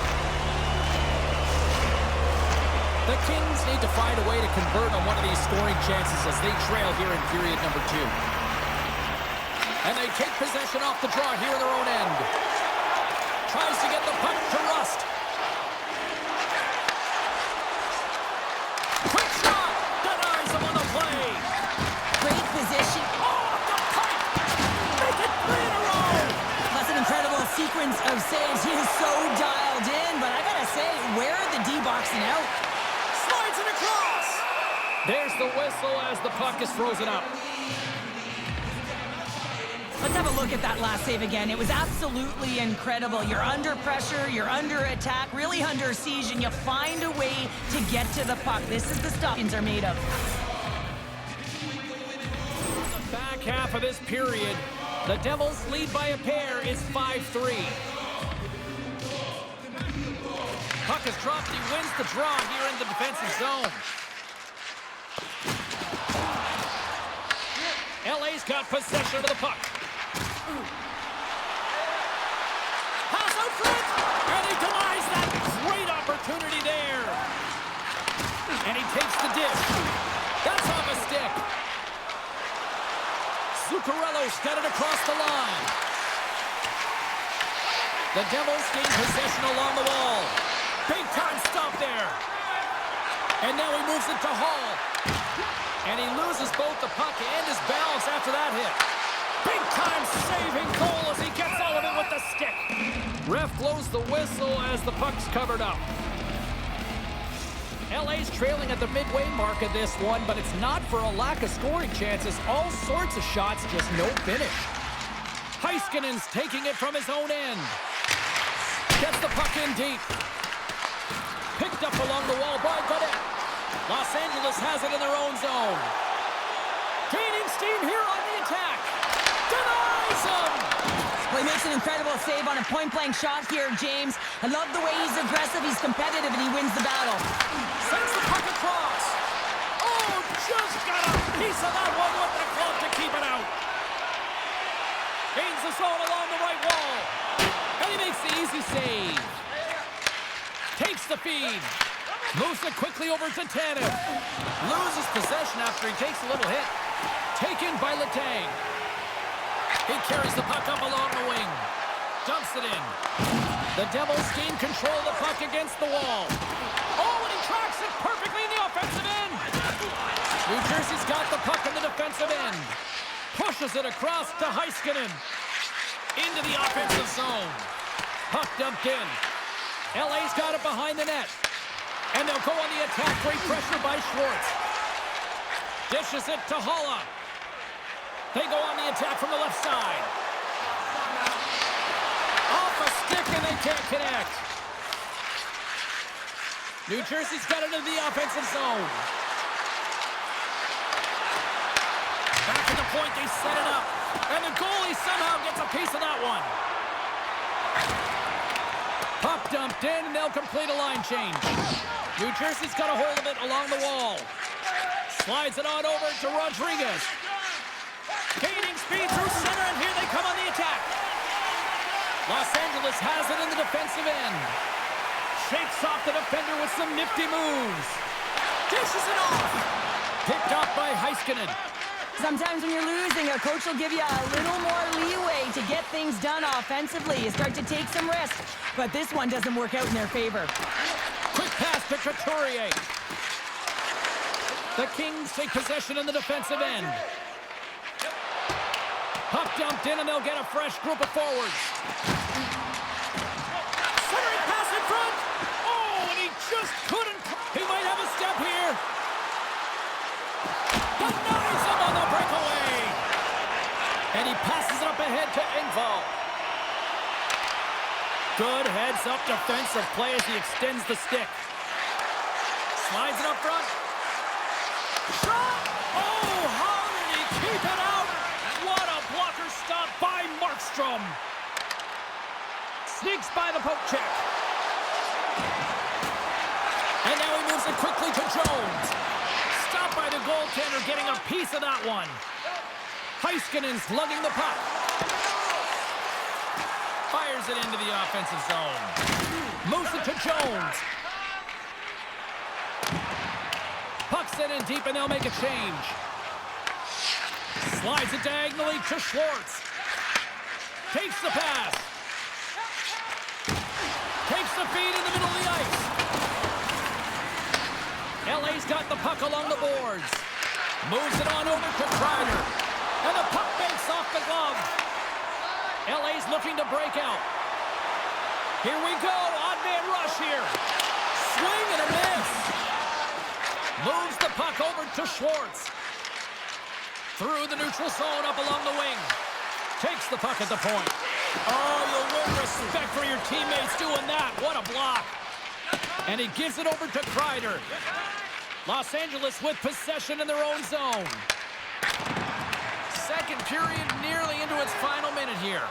The Kings need to find a way to convert on one of these scoring chances as they trail here in period number 2. And they take possession off the draw here in their own end. Tries to get the puck to Rust. Quick shot! Denies him on the play. Great position. Oh, the pipe! Make it 3 in a row! That's an incredible sequence of saves. He is so dialed in, but I gotta say, where are the D-boxing out? Slides it across! There's the whistle as the puck is frozen up. Let's have a look at that last save again. It was absolutely incredible. You're under pressure, you're under attack, really under siege, and you find a way to get to the puck. This is the stuff Kings are made of. The back half of this period, the Devils lead by a pair. It's 5-3. Puck is dropped. He wins the draw here in the defensive zone. LA's got possession of the puck. Pass out front, and he denies that great opportunity there. And he takes the dish. That's off a stick. Zuccarello's got it across the line. The Devils gain possession along the wall. Big time stop there. And now he moves it to Hall. And he loses both the puck and his balance after that hit. Big time saving goal as he gets all of it with the stick. Ref blows the whistle as the puck's covered up. LA's trailing at the midway mark of this one, but it's not for a lack of scoring chances. All sorts of shots, just no finish. Heiskanen's taking it from his own end. Gets the puck in deep. Picked up along the wall by Godet. Los Angeles has it in their own zone. Gaining steam here on the attack. Denies him! Well, he makes an incredible save on a point-blank shot here, James. I love the way he's aggressive, he's competitive, and he wins the battle. Sends the puck across. Oh, just got a piece of that one with the glove to keep it out. Gains the zone along the right wall. And he makes the easy save. Takes the feed. Moves it quickly over to Tanev. Loses possession after he takes a little hit. Taken by Letang. He carries the puck up along the wing. Dumps it in. The Devils gain control of the puck against the wall. Oh, and he tracks it perfectly in the offensive end. New Jersey's got the puck in the defensive end. Pushes it across to Heiskanen. Into the offensive zone. Puck dumped in. LA's got it behind the net. And they'll go on the attack. Great pressure by Schwartz. Dishes it to Haula. They go on the attack from the left side. Off a stick and they can't connect. New Jersey's got it into the offensive zone. Back to the point, they set it up. And the goalie somehow gets a piece of that one. Puck dumped in and they'll complete a line change. New Jersey's got a hold of it along the wall. Slides it on over to Rodriguez. Gaining speed through center, and here they come on the attack. Los Angeles has it in the defensive end. Shakes off the defender with some nifty moves. Dishes it off. Picked off by Heiskanen. Sometimes when you're losing, a coach will give you a little more leeway to get things done offensively. You start to take some risks, but this one doesn't work out in their favor. Quick pass to Couturier. The Kings take possession in the defensive end. Puck dumped in, and they'll get a fresh group of forwards. Centering pass in front. Oh, and he just couldn't. He might have a step here. Denies him on the breakaway. And he passes it up ahead to Engvall. Good heads-up defensive play as he extends the stick. Slides it up front. Shot! Oh, how did he keep it out? What a blocker stop by Markstrom. Sneaks by the poke check. And now he moves it quickly to Jones. Stopped by the goaltender, getting a piece of that one. Heiskanen's lugging the puck. Fires it into the offensive zone. Moves it to Jones. Puck sent in deep, and they'll make a change. Slides it diagonally to Schwartz. Takes the pass. Takes the feed in the middle of the ice. LA's got the puck along the boards. Moves it on over to Kreider. And the puck banks off the glove. LA's looking to break out. Here we go. Odd man rush here. Swing and a miss. Moves the puck over to Schwartz. Through the neutral zone, up along the wing. Takes the puck at the point. Oh, you'll win respect for your teammates doing that. What a block. And he gives it over to Kreider. Los Angeles with possession in their own zone. Second period nearly into its final minute here.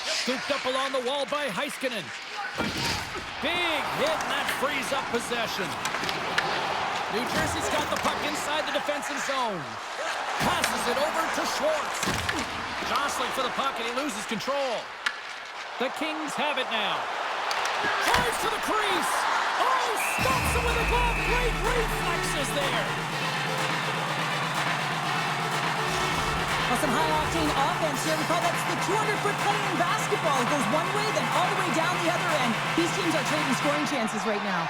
Scooped up along the wall by Heiskanen. Big hit, and that frees up possession. New Jersey's got the puck inside the defensive zone. Passes it over to Schwartz. Jostling for the puck, and he loses control. The Kings have it now. Drives to the crease. Oh, stops him with a glove. Great reflexes there. Well, some high-octane offense here. We call that the 200-foot play in basketball. It goes one way, then all the way down the other end. These teams are trading scoring chances right now.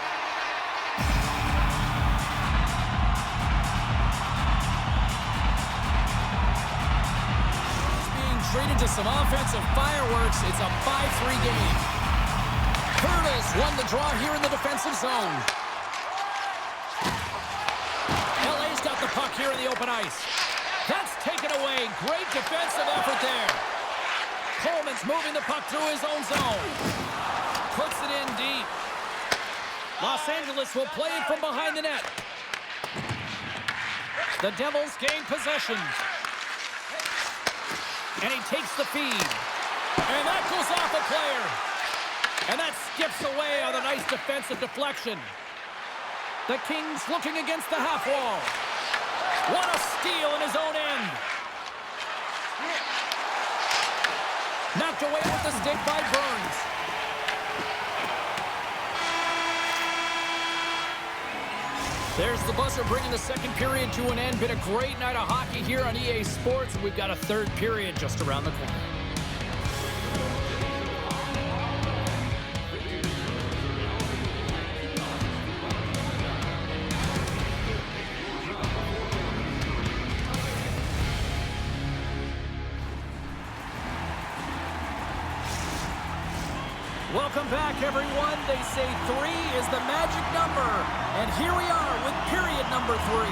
Treated to some offensive fireworks. It's a 5-3 game. Hurdles won the draw here in the defensive zone. LA's got the puck here in the open ice. That's taken away. Great defensive effort there. Coleman's moving the puck through his own zone. Puts it in deep. Los Angeles will play it from behind the net. The Devils gain possession. And he takes the feed. And that goes off a player. And that skips away on a nice defensive deflection. The Kings looking against the half wall. What a steal in his own end. Knocked away with the stick by Burns. There's the buzzer bringing the second period to an end. Been a great night of hockey here on EA Sports. We've got a third period just around the corner. Welcome back, everyone. They say 3 is the magic number. And here we are with period number 3.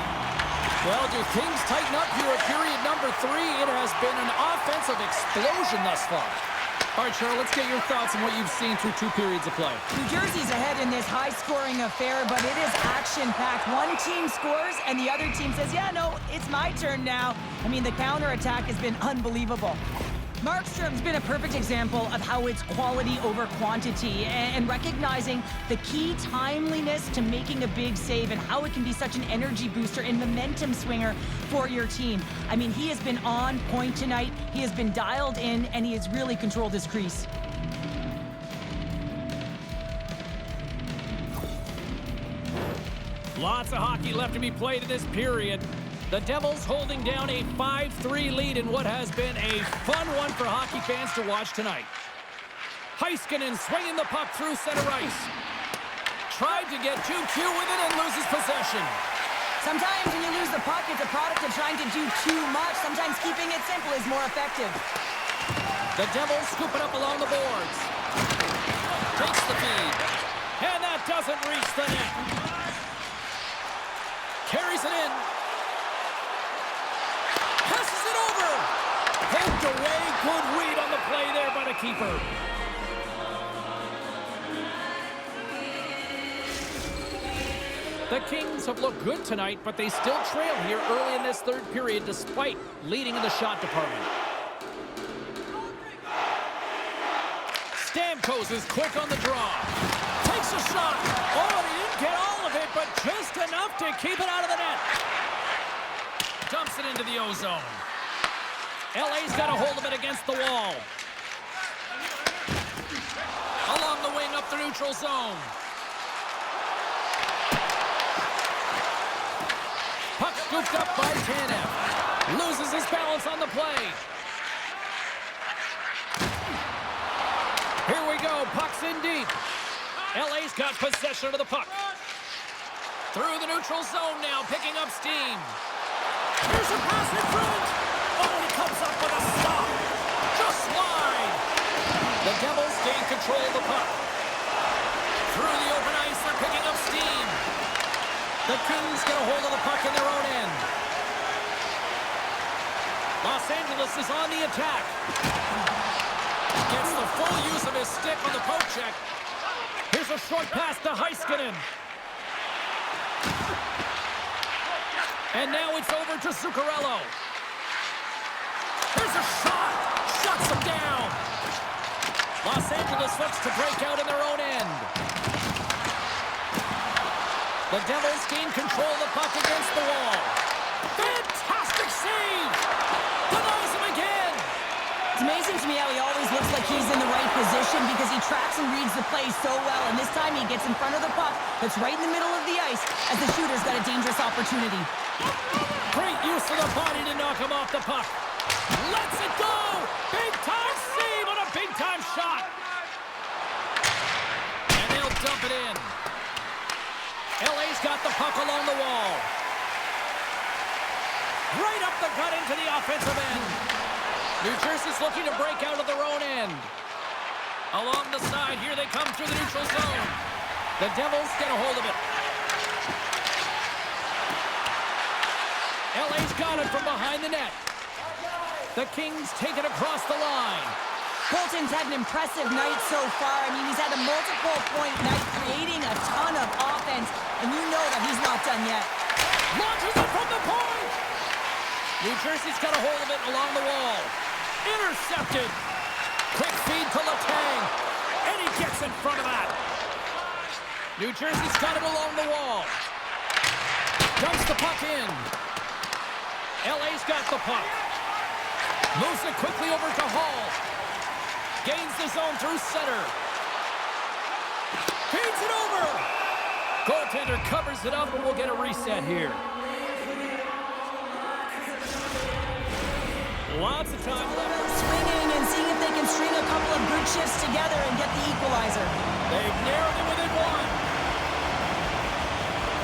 Well, do things tighten up here at period number 3? It has been an offensive explosion thus far. All right, Cheryl, let's get your thoughts on what you've seen through 2 periods of play. New Jersey's ahead in this high-scoring affair, but it is action-packed. One team scores, and the other team says, yeah, no, it's my turn now. I mean, the counterattack has been unbelievable. Markstrom's been a perfect example of how it's quality over quantity and recognizing the key timeliness to making a big save and how it can be such an energy booster and momentum swinger for your team. I mean, he has been on point tonight. He has been dialed in, and he has really controlled his crease. Lots of hockey left to be played in this period. The Devils holding down a 5-3 lead in what has been a fun one for hockey fans to watch tonight. Heiskanen swinging the puck through center ice. Tried to get too cute with it and loses possession. Sometimes when you lose the puck, it's a product of trying to do too much. Sometimes keeping it simple is more effective. The Devils scoop it up along the boards. Takes the feed. And that doesn't reach the net. Carries it in. Passes it over. Poked away. Good read on the play there by the keeper. The Kings have looked good tonight, but they still trail here early in this third period despite leading in the shot department. Stamkos is quick on the draw. Takes a shot. Oh, he didn't get all of it, but just enough to keep it out of the net. Dumps it into the O-zone. LA's got a hold of it against the wall. Along the wing up the neutral zone. Puck scooped up by Tanev. Loses his balance on the play. Here we go. Puck's in deep. LA's got possession of the puck. Through the neutral zone now, picking up steam. Here's a pass in front. Oh, he comes up with a stop. Just wide. The Devils gain control of the puck. Through the open ice, they're picking up steam. The Kings get a hold of the puck in their own end. Los Angeles is on the attack. Gets the full use of his stick on the poke check. Here's a short pass to Heiskanen. And now it's over to Zuccarello. Here's a shot. Shuts him down. Los Angeles looks to break out in their own end. The Devils gain control of the puck against the wall. Fantastic save! Denies him again! It's amazing to me how he always looks like he's in the right position because he tracks and reads the play so well. And this time he gets in front of the puck that's right in the middle of the ice as the shooter's got a dangerous opportunity. Great use of the body to knock him off the puck. Lets it go! Big-time save on a big-time shot! And they'll dump it in. LA's got the puck along the wall. Right up the gut into the offensive end. New Jersey's looking to break out of their own end. Along the side, here they come through the neutral zone. The Devils get a hold of it. LA's got it from behind the net. The Kings take it across the line. Colton's had an impressive night so far. I mean, he's had a multiple-point night, creating a ton of offense, and you know that he's not done yet. Launches it from the point! New Jersey's got a hold of it along the wall. Intercepted! Quick feed to Letang, and he gets in front of that. New Jersey's got it along the wall. Dumps the puck in. LA's got the puck. Moves it quickly over to Hall. Gains the zone through center. Feeds it over. Goaltender covers it up, and we'll get a reset here. Lots of time left. Swinging and seeing if they can string a couple of good shifts together and get the equalizer. They've narrowed it within one.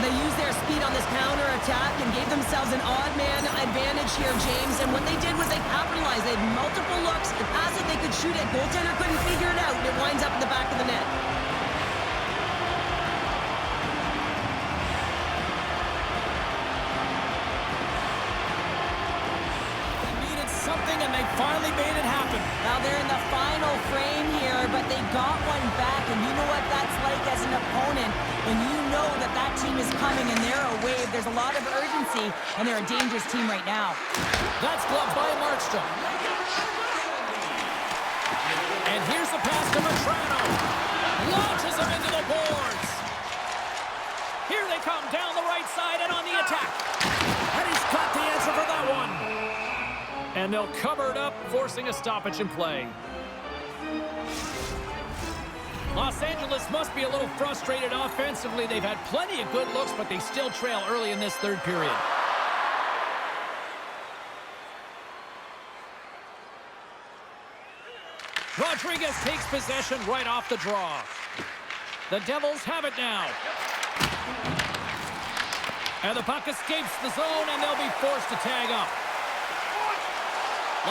They used their speed on this counter-attack and gave themselves an odd-man advantage here, James. And what they did was they capitalized. They had multiple looks. The pass that they could shoot at, goaltender couldn't figure it out, and it winds up in the back of the net. They needed something, and they finally made it happen. Now they're in the final frame here, but they got one back, and you know what that's like as an opponent. When you know that that team is coming and they're a wave, there's a lot of urgency, and they're a dangerous team right now. That's gloved by Markstrom. And here's the pass to Matrano. Launches him into the boards. Here they come down the right side and on the attack. And he's got the answer for that one. And they'll cover it up, forcing a stoppage in play. Los Angeles must be a little frustrated offensively. They've had plenty of good looks, but they still trail early in this third period. Rodriguez takes possession right off the draw. The Devils have it now. And the puck escapes the zone, and they'll be forced to tag up.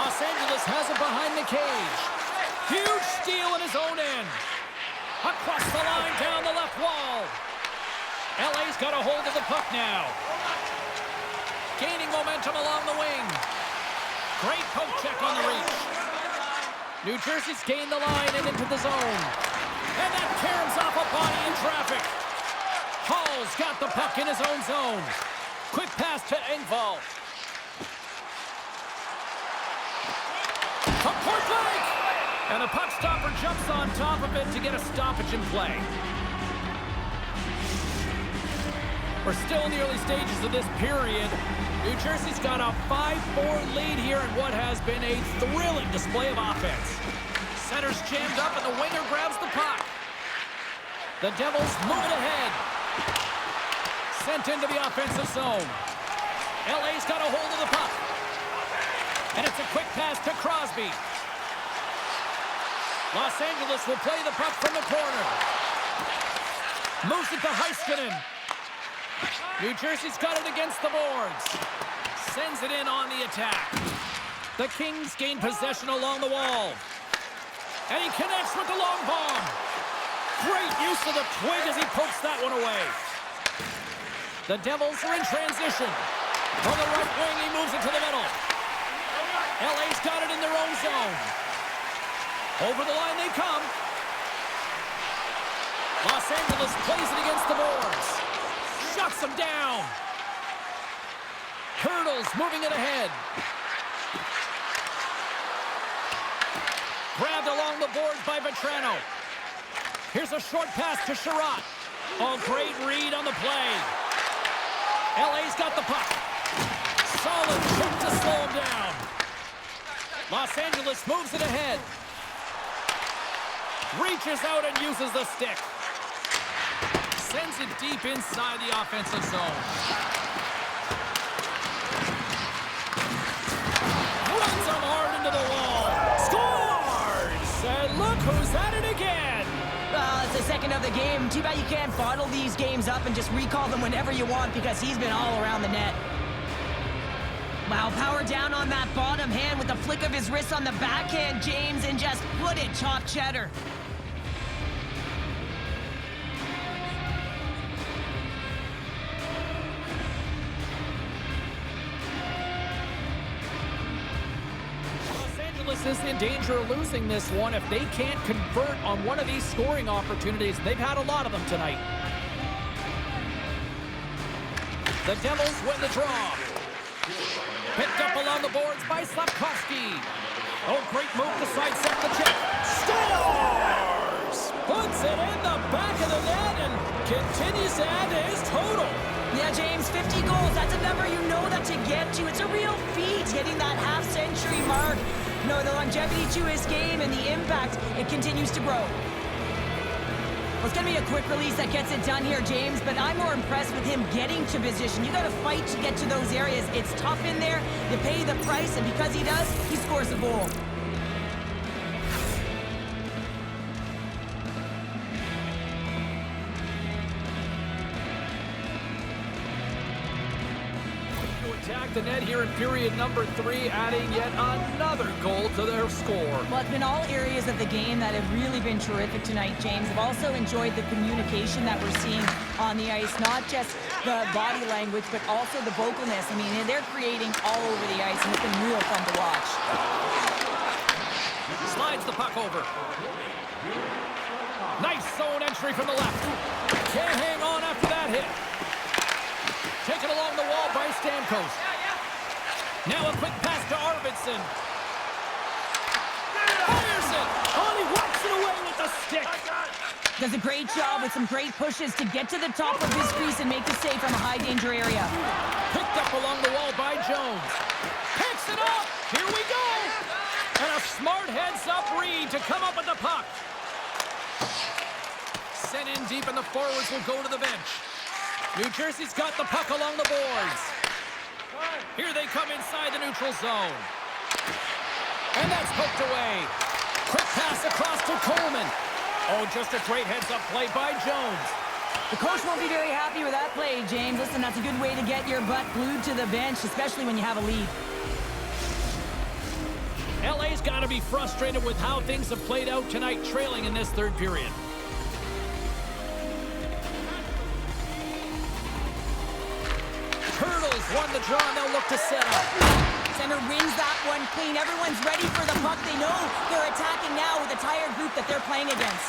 Los Angeles has it behind the cage. Huge steal in his own end. Across the line, down the left wall. LA's got a hold of the puck now. Gaining momentum along the wing. Great poke check on the reach. New Jersey's gained the line and into the zone. And that caroms off a body in traffic. Hall's got the puck in his own zone. Quick pass to Engvall. From point blank! And the puck stopper jumps on top of it to get a stoppage in play. We're still in the early stages of this period. New Jersey's got a 5-4 lead here in what has been a thrilling display of offense. Center's jammed up and the winger grabs the puck. The Devils move it ahead. Sent into the offensive zone. LA's got a hold of the puck. And it's a quick pass to Crosby. Los Angeles will play the puck from the corner. Moves it to Heiskanen. New Jersey's got it against the boards. Sends it in on the attack. The Kings gain possession along the wall. And he connects with the long bomb. Great use of the twig as he pokes that one away. The Devils are in transition. From the right wing, he moves it to the middle. LA's got it in their own zone. Over the line they come. Los Angeles plays it against the boards. Shuts them down. Hurdles moving it ahead. Grabbed along the boards by Vetrano. Here's a short pass to Sherratt. Oh, great read on the play. LA's got the puck. Solid check to slow him down. Los Angeles moves it ahead. Reaches out and uses the stick. Sends it deep inside the offensive zone. Runs him hard into the wall. Scores! And look who's at it again. Well, it's the second of the game. Too bad you can't bottle these games up and just recall them whenever you want because he's been all around the net. Wow, power down on that bottom hand with the flick of his wrist on the backhand, James, and just put it top cheddar. Is in danger of losing this one if they can't convert on one of these scoring opportunities. They've had a lot of them tonight. The Devils win the draw. Picked up along the boards by Slafkovsky. Oh, great move to sidestep the check. Scores! Puts it in the back of the net and continues to add to his total. Yeah, James, 50 goals. That's a number you know that to get to. It's a real feat hitting that half-century mark. No, the longevity to his game and the impact, it continues to grow. Well, it's going to be a quick release that gets it done here, James, but I'm more impressed with him getting to position. You got to fight to get to those areas. It's tough in there. You pay the price, and because he does, he scores a goal. Attack the net here in period number 3, adding yet another goal to their score. Well, it's been all areas of the game that have really been terrific tonight, James. I've also enjoyed the communication that we're seeing on the ice, not just the body language, but also the vocalness. I mean, they're creating all over the ice, and it's been real fun to watch. Slides the puck over. Nice zone entry from the left. Can't hang on after that hit. Taken along the wall by Stamkos. Now a quick pass to Arvidsson. Fires it! Oh, he walks it away with the stick. Does a great job with some great pushes to get to the top of his crease and make the save from a high-danger area. Picked up along the wall by Jones. Picks it up! Here we go! And a smart heads-up read to come up with the puck. sent in deep, and the forwards will go to the bench. New Jersey's got the puck along the boards. Here they come inside the neutral zone. And that's poked away. Quick pass across to Coleman. Oh, just a great heads-up play by Jones. The coach won't be very happy with that play, James. Listen, that's a good way to get your butt glued to the bench, especially when you have a lead. LA's got to be frustrated with how things have played out tonight, trailing in this third period. Turtles won the draw, and they'll look to set up. Center wins that one clean. Everyone's ready for the puck. They know they're attacking now with a tired group that they're playing against.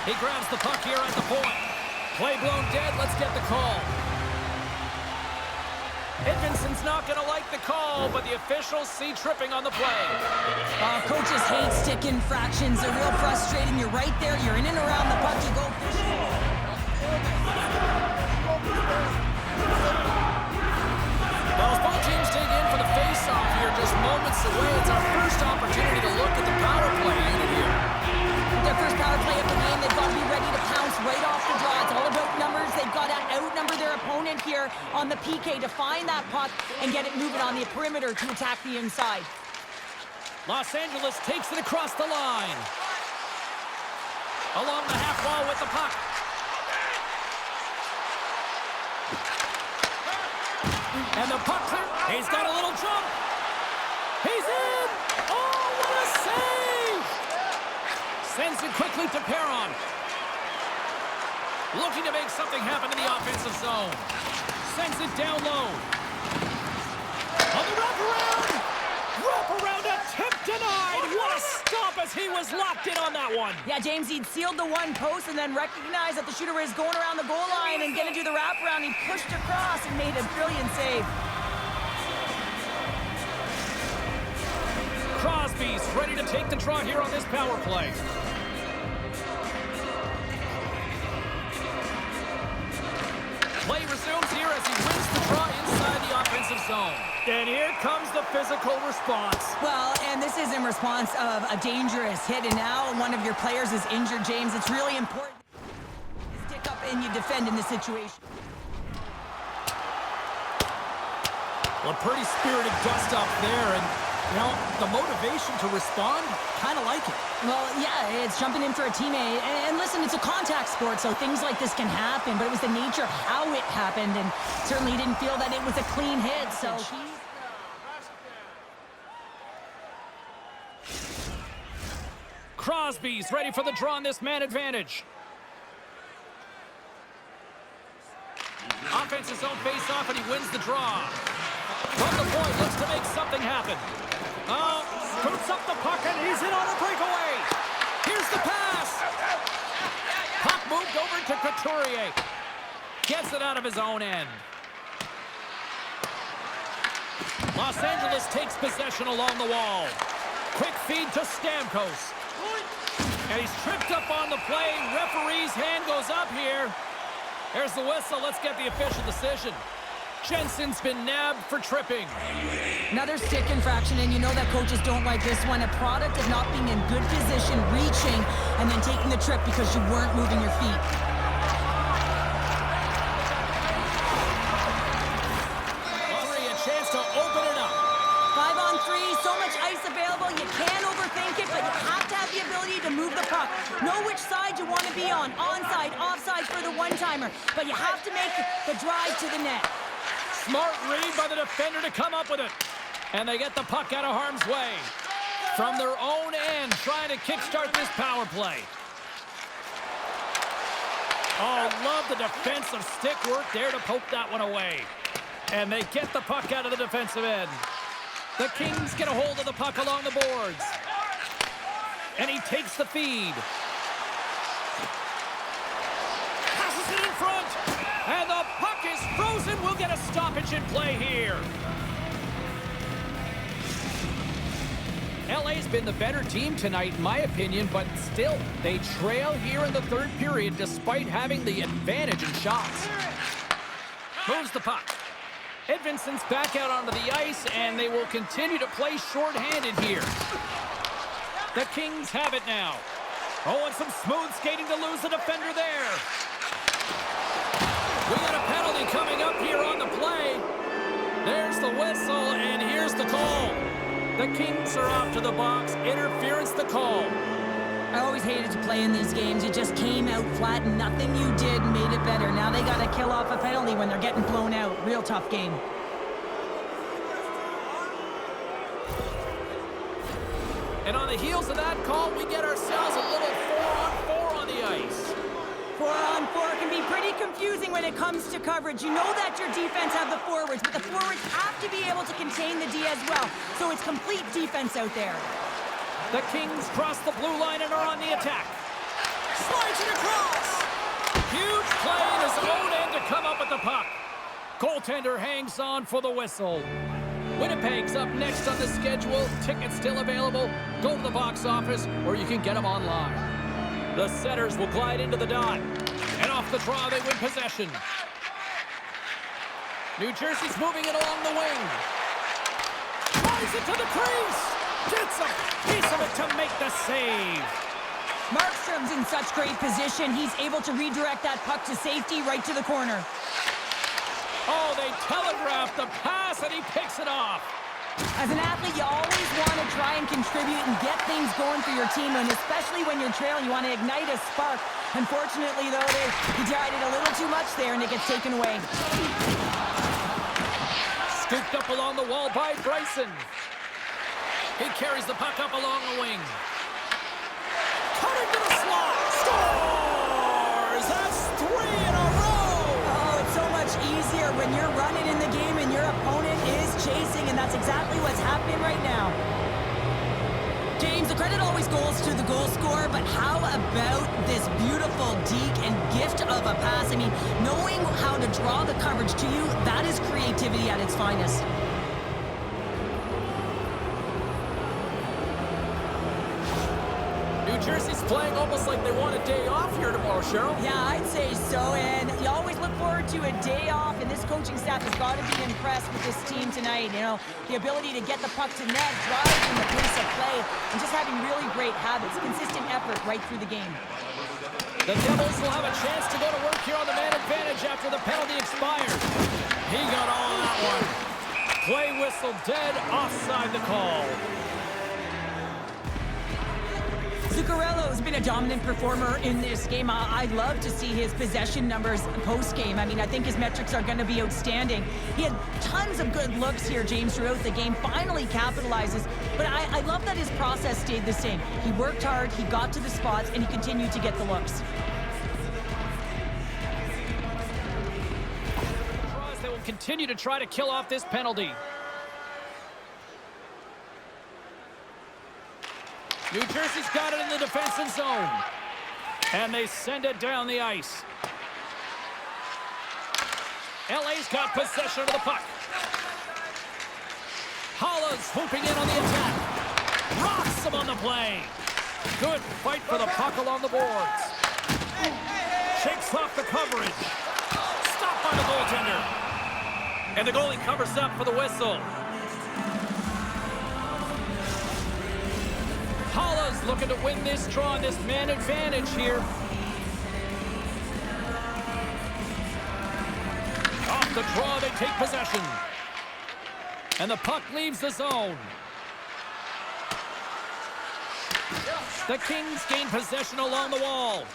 He grabs the puck here at the point. Play blown dead. Let's get the call. Edvinson's not going to like the call, but the officials see tripping on the play. Coaches hate stick infractions. They're real frustrating. You're right there. You're in and around the puck. You go fishing. Well, as both teams dig in for the face-off here, just moments away, it's our first opportunity to look at the power play unit here. Their first power play of the game, they've got to be ready to pounce right off the draw. It's all about numbers. They've got to outnumber their opponent here on the PK to find that puck and get it moving on the perimeter to attack the inside. Los Angeles takes it across the line. Along the half wall with the puck. And the puck clear. He's got a little jump. He's in. Oh, what a save. Sends it quickly to Perron. Looking to make something happen in the offensive zone. Sends it down low. On the wraparound. Wraparound attempt denied. What a stop as he was locked in on that one. Yeah, James, he'd sealed the one post and then recognized that the shooter was going around the goal line and going to do the wraparound. He pushed across and made a brilliant save. Crosby's ready to take the draw here on this power play. Play resumes here as he wins the draw inside the offensive zone. And here comes the physical response. Well, and this is in response of a dangerous hit, and now one of your players is injured, James. It's really important you stick up and you defend in this situation. Well, pretty spirited dust-up there, and you know, the motivation to respond, kind of like it. Well, yeah, it's jumping in for a teammate. And listen, it's a contact sport, so things like this can happen, but it was the nature of how it happened, and certainly didn't feel that it was a clean hit, so Crosby's ready for the draw on this man advantage. Offensive zone face-off, and he wins the draw. From the point, looks to make something happen. Oh, scoots up the puck, and he's in on a breakaway. Here's the pass. Puck moved over to Couturier. Gets it out of his own end. Los Angeles takes possession along the wall. Quick feed to Stamkos. And he's tripped up on the play. Referee's hand goes up here. There's the whistle. Let's get the official decision. Jensen's been nabbed for tripping. another stick infraction, and you know that coaches don't like this one. A product of not being in good position, reaching, and then taking the trip because you weren't moving your feet. A chance to open it up. 5-on-3, so much ice available. You can't overthink it, but you have to have the ability to move the puck. Know which side you want to be on. Onside, offside for the one-timer. But you have to make the drive to the net. Smart read by the defender to come up with it. And they get the puck out of harm's way. From their own end, trying to kickstart this power play. Oh, love the defensive stick work there to poke that one away. And they get the puck out of the defensive end. The Kings get a hold of the puck along the boards. And he takes the feed. Passes it in front. And the puck is frozen. We'll get a stoppage in play here. LA's been the better team tonight, in my opinion, but still, they trail here in the third period despite having the advantage in shots. Moves the puck. Edvinson's back out onto the ice, and they will continue to play shorthanded here. The Kings have it now. Oh, and some smooth skating to lose the defender there. We got a penalty coming up here on the play. There's the whistle, and here's the call. The Kings are off to the box. Interference the call. I always hated to play in these games. It just came out flat, and nothing you did made it better. Now they got to kill off a penalty when they're getting blown out. Real tough game. And on the heels of that call, we get ourselves a little 4-on-4 on the ice. 4-on-4 can be pretty confusing when it comes to coverage. You know that your defense have the forwards, but the forwards have to be able to contain the D as well. So it's complete defense out there. The Kings cross the blue line and are on the attack. Slides it across. Huge play in his own end to come up with the puck. Goaltender hangs on for the whistle. Winnipeg's up next on the schedule. Tickets still available. Go to the box office, or you can get them online. The Setters will glide into the dot. And off the draw, they win possession. New Jersey's moving it along the wing. Flies it to the crease. Gets a piece of it to make the save. Markstrom's in such great position. He's able to redirect that puck to safety right to the corner. Oh, they telegraphed the pass, and he picks it off. As an athlete, you always want to try and contribute and get things going for your team, and especially when you're trailing, you want to ignite a spark. Unfortunately, though, he tried it a little too much there, and it gets taken away. Scooped up along the wall by Bryson. He carries the puck up along the wing. Cutter to the slot. Scores! That's 3 in a row! Oh, it's so much easier when you're running in the game and your opponent is chasing, and that's exactly what's happening right now. James, the credit always goes to the goal scorer, but how about this beautiful deke and gift of a pass? I mean, knowing how to draw the coverage to you, that is creativity at its finest. New Jersey's playing almost like they want a day off here tomorrow, Cheryl. Yeah, I'd say so, and you always look forward to a day off, and this coaching staff has got to be impressed with this team tonight. You know, the ability to get the puck to net, driving the pace of play, and just having really great habits, consistent effort right through the game. The Devils will have a chance to go to work here on the man advantage after the penalty expired. He got all of that one. Play whistle dead, offside the call. Zuccarello's been a dominant performer in this game. I'd love to see his possession numbers post-game. I mean, I think his metrics are going to be outstanding. He had tons of good looks here, James, throughout the game. Finally capitalizes. But I love that his process stayed the same. He worked hard, he got to the spots, and he continued to get the looks. They will continue to try to kill off this penalty. New Jersey's got it in the defensive zone. And they send it down the ice. LA's got possession of the puck. Holland's swooping in on the attack. Rocks him on the play. Good fight for the puck along the boards. Shakes off the coverage. Stopped by the goaltender. And the goalie covers up for the whistle. Hala's looking to win this draw on this man advantage here. Off the draw, they take possession. And the puck leaves the zone. The Kings gain possession along the wall.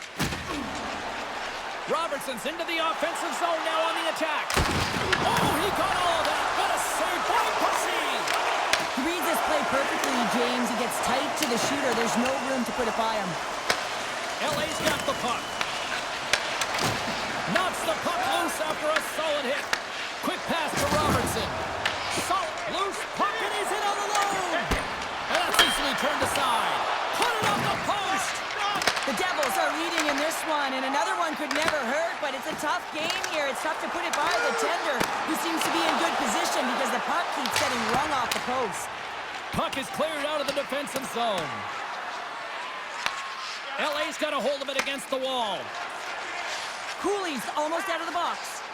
Robertson's into the offensive zone now on the attack. Oh, he got all of that. What a save by Pussy. He reads this play perfectly, James. He gets tight to the shooter. There's no room to put it by him. LA's got the puck. Knocks the puck loose after a solid hit. Quick pass to Robertson. Solid loose puck, and he's in on the load. And that's easily turned aside. Put it on the post. The Devils are leading in this one, and another one could never hurt, but it's a tough game here. It's tough to put it by the tender, who seems to be in good position because the puck keeps getting rung off the post. Puck is cleared out of the defensive zone. LA's got a hold of it against the wall. Cooley's almost out of the box.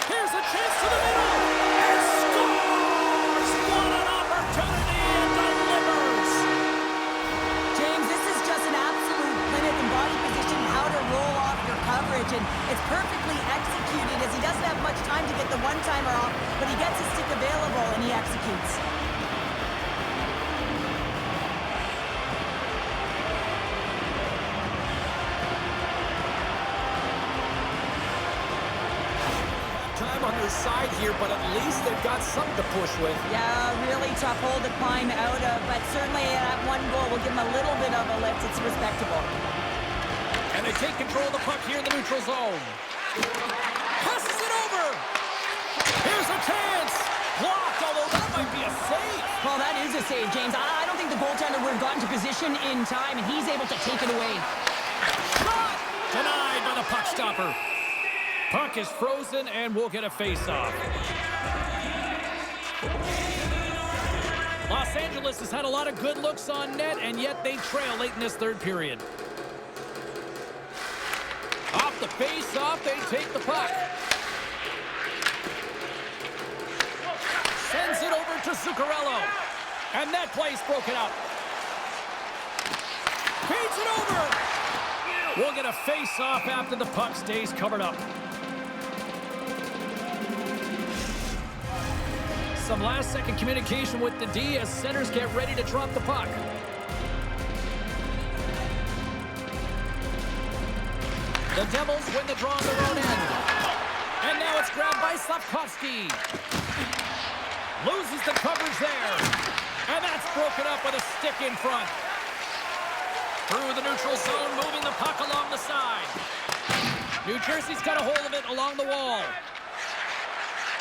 Here's a chance to the middle. And scores! What an opportunity, and delivers! James, this is just an absolute Rich, and it's perfectly executed as he doesn't have much time to get the one-timer off, but he gets his stick available and he executes. Time on their side here, but at least they've got something to push with. Yeah, really tough hole to climb out of, but certainly that one goal will give him a little bit of a lift. It's respectable. And they take control of the puck here in the neutral zone. Passes it over. Here's a chance. Blocked, although that might be a save. Well, that is a save, James. I don't think the goaltender would have gotten to position in time, and he's able to take it away. Shot! Denied by the puck stopper. Puck is frozen, and we'll get a face-off. Los Angeles has had a lot of good looks on net, and yet they trail late in this third period. Off the face-off, they take the puck. Sends it over to Zuccarello. And that play's broken up. Feeds it over. We'll get a face-off after the puck stays covered up. Some last-second communication with the D as centers get ready to drop the puck. The Devils win the draw on their own end. And now it's grabbed by Slafkovsky. Loses the coverage there. And that's broken up with a stick in front. Through the neutral zone, moving the puck along the side. New Jersey's got a hold of it along the wall.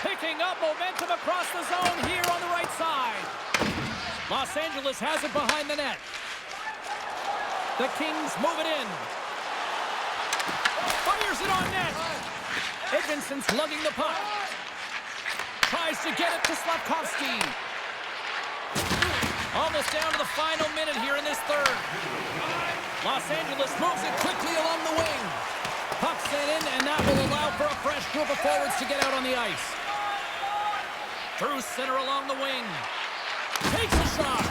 Picking up momentum across the zone here on the right side. Los Angeles has it behind the net. The Kings move it in. Fires it on net. Edvinson's lugging the puck. Tries to get it to Slafkovsky. Almost down to the final minute here in this third. Los Angeles moves it quickly along the wing. Puck sent in, and that will allow for a fresh group of forwards to get out on the ice. Through center along the wing. Takes a shot.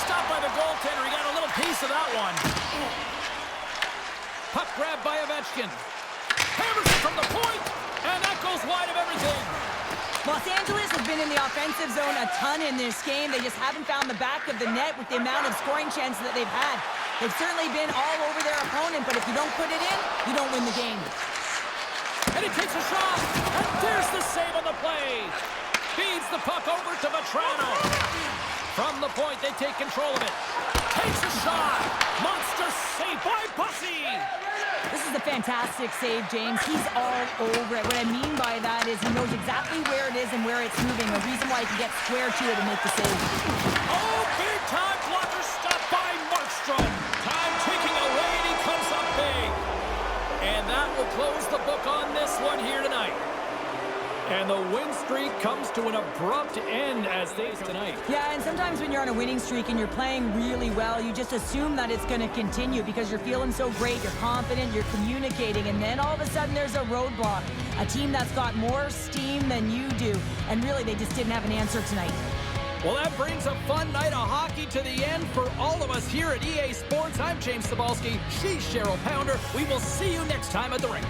Stopped by the goaltender. He got a little piece of that one. Puck grabbed by Ovechkin. Hammers it from the point, and that goes wide of everything. Los Angeles has been in the offensive zone a ton in this game. They just haven't found the back of the net with the amount of scoring chances that they've had. They've certainly been all over their opponent, but if you don't put it in, you don't win the game. And he takes a shot, and there's the save on the play. Feeds the puck over to Vatrano. From the point, they take control of it. Takes a shot. Monster save by Bussy. This is a fantastic save, James. He's all over it. What I mean by that is he knows exactly where it is and where it's moving. A reason why he can get square to it and make the save. Oh, big time blocker stopped by Markstrom. Time ticking away, and he comes up big. And that will close the book on this one here tonight. And the win streak comes to an abrupt end as they tonight. Yeah, and sometimes when you're on a winning streak and you're playing really well, you just assume that it's going to continue because you're feeling so great, you're confident, you're communicating, and then all of a sudden there's a roadblock. A team that's got more steam than you do, and really they just didn't have an answer tonight. Well, that brings a fun night of hockey to the end for all of us here at EA Sports. I'm James Cybulski. She's Cheryl Pounder. We will see you next time at the rink.